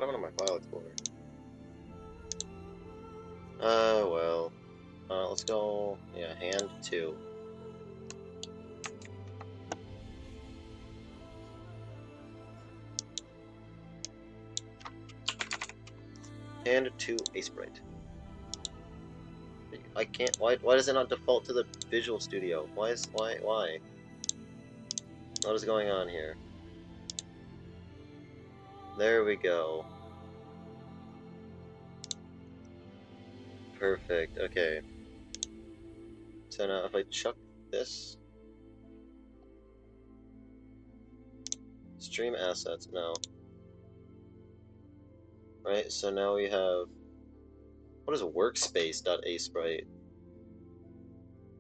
happened to my file explorer? Well. Let's go, yeah, hand 2. Hand 2 Aseprite. I can't, why does it not default to the Visual Studio? Why? What is going on here? There we go. Perfect, okay. So now if I chuck this... Stream assets, no. Right, so now we have... What is a workspace.asprite?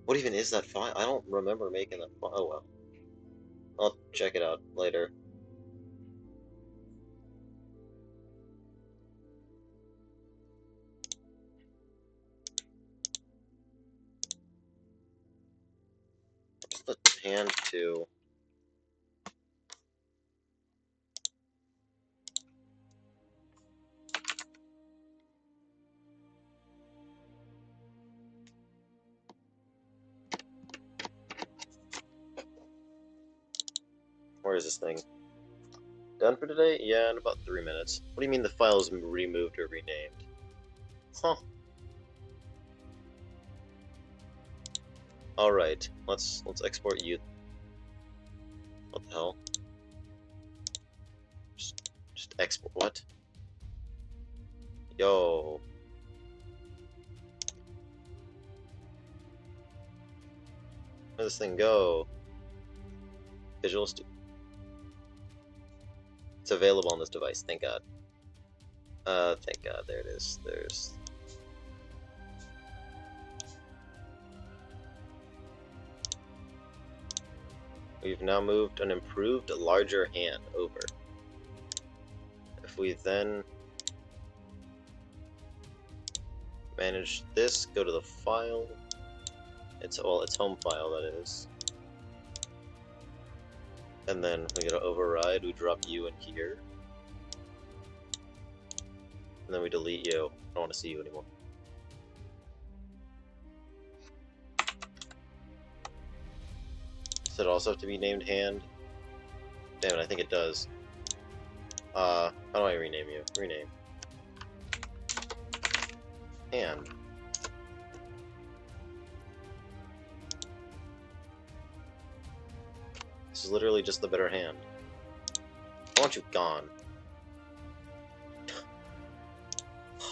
What even is that file? I don't remember making that file. Oh well. I'll check it out later. Just the hand 2. Where is this thing? Done for today? Yeah, in about 3 minutes. What do you mean the file is removed or renamed? Huh. Alright, let's export you. What the hell? Just export what? Yo. Where does this thing go? Visual Studio. It's available on this device, thank God. Thank God, there it is. We've now moved an improved, larger hand over. If we then manage this, go to the file. It's home file, that is. And then we go to override, we drop you in here. And then we delete you. I don't want to see you anymore. Does it also have to be named hand? Damn it, I think it does. How do I rename you? Rename. Hand. This is literally just the better hand. I want you gone.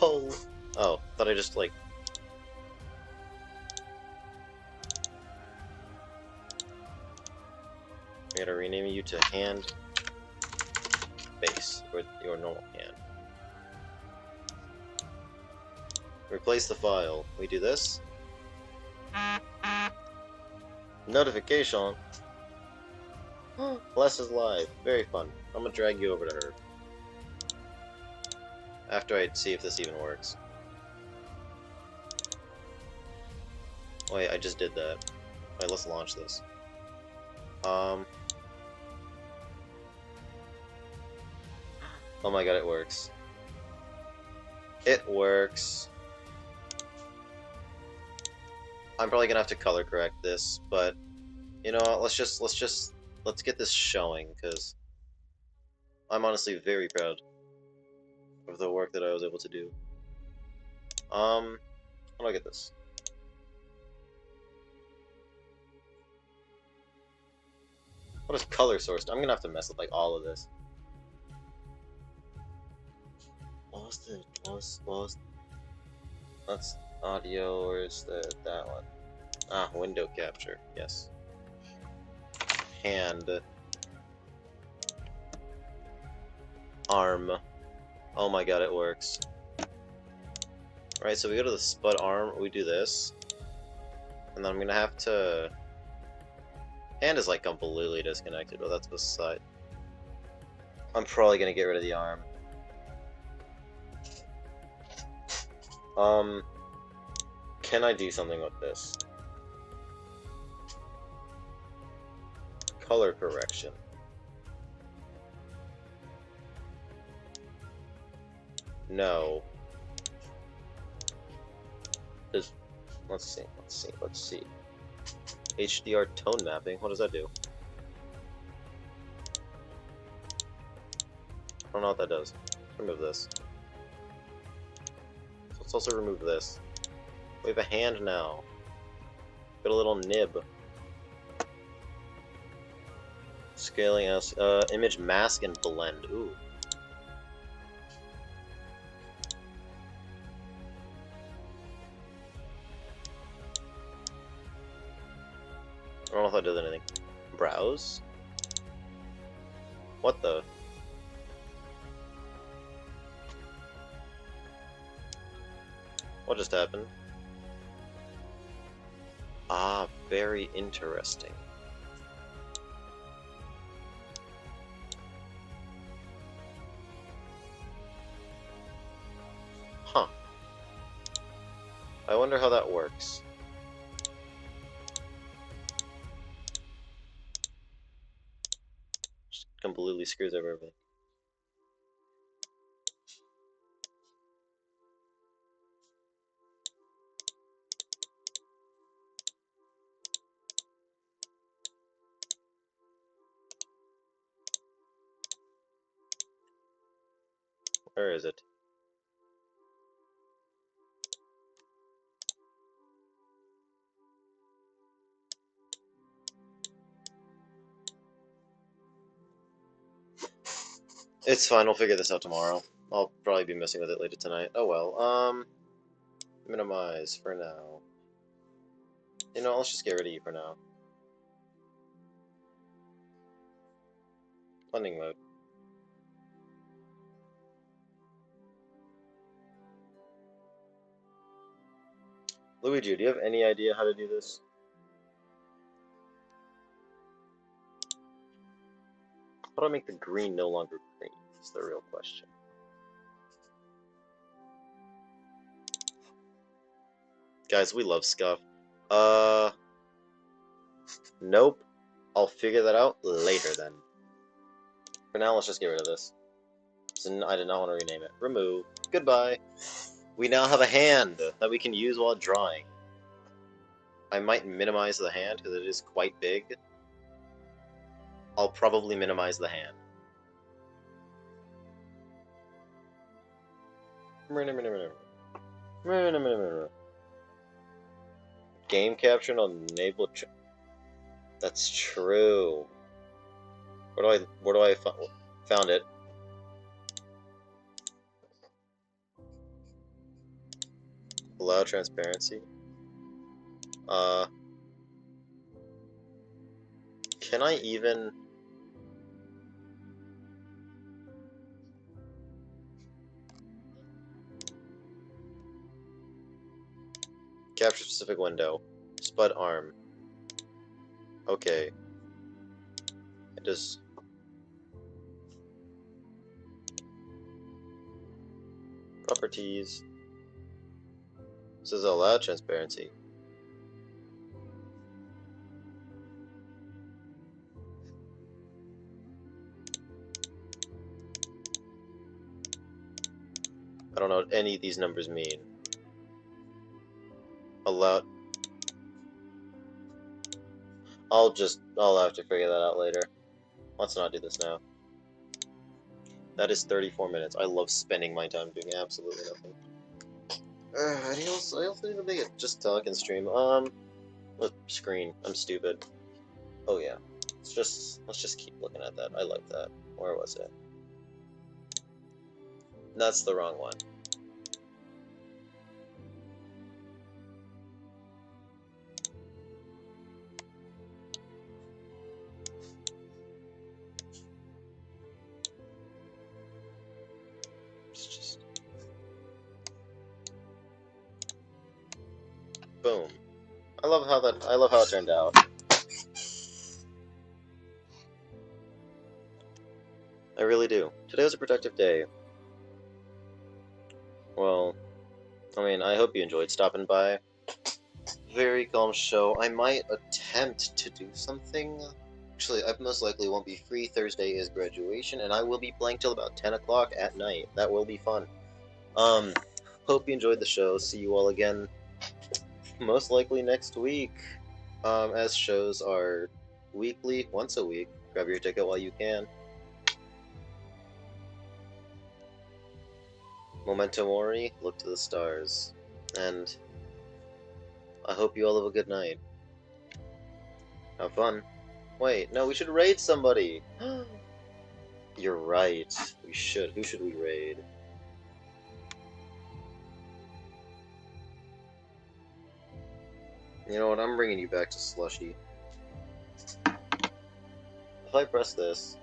Oh, thought I just, like... I gotta rename you to hand base, or your normal hand. Replace the file. We do this. Notification. Les is live. Very fun. I'm gonna drag you over to her. After I see if this even works. Wait, I just did that. Wait, let's launch this. Oh my god, it works. It works. I'm probably gonna have to color correct this, but you know what, let's get this showing, because I'm honestly very proud of the work that I was able to do. How do I get this? What is color sourced? I'm gonna have to mess with like all of this. What was that's audio, or is that one? Ah, window capture, yes. Hand. Arm. Oh my god, it works. Right, so we go to the spud arm, we do this. And then I'm gonna have to... Hand is like completely disconnected, but that's beside. I'm probably gonna get rid of the arm. Can I do something with this? Color correction. No. Let's see. HDR tone mapping, what does that do? I don't know what that does. Let's remove this. So let's also remove this. We have a hand now. Got a little nib. Scaling us. Image mask and blend. Ooh. I don't know if that does anything. Browse? What the? What just happened? Ah, very interesting. Huh. I wonder how that works. Just completely screws over everything. Where is it? It's fine, we'll figure this out tomorrow. I'll probably be messing with it later tonight. Oh well, minimize for now. You know, let's just get rid of you for now. Blending mode. Luigi, do you have any idea how to do this? How do I make the green no longer green? That's the real question. Guys, we love Scuff. Nope. I'll figure that out later then. For now, let's just get rid of this. So I did not want to rename it. Remove. Goodbye. We now have a hand that we can use while drawing. I might minimize the hand because it is quite big. I'll probably minimize the hand. Game capture and enable. That's true. Where do I found it? Allow transparency. Can I even? Capture specific window. Spud arm. Okay. It just. Properties. This is allow transparency. I don't know what any of these numbers mean. Allow. I'll have to figure that out later. Let's not do this now. That is 34 minutes. I love spending my time doing absolutely nothing. I also need to make it just talk and stream. Screen. I'm stupid. Oh yeah. Let's just keep looking at that. I like that. Where was it? That's the wrong one. Boom. I love how it turned out. I really do. Today was a productive day. Well, I mean, I hope you enjoyed stopping by. Very calm show. I might attempt to do something. Actually, I most likely won't be free. Thursday is graduation, and I will be playing till about 10 o'clock at night. That will be fun. Hope you enjoyed the show. See you all again most likely next week, as shows are weekly, once a week. Grab your ticket while you can. Memento Mori, look to the stars. And I hope you all have a good night. Have fun. Wait, no, we should raid somebody! You're right. We should. Who should we raid? You know what, I'm bringing you back to Slushy. If I press this,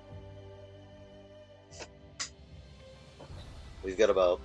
we've got about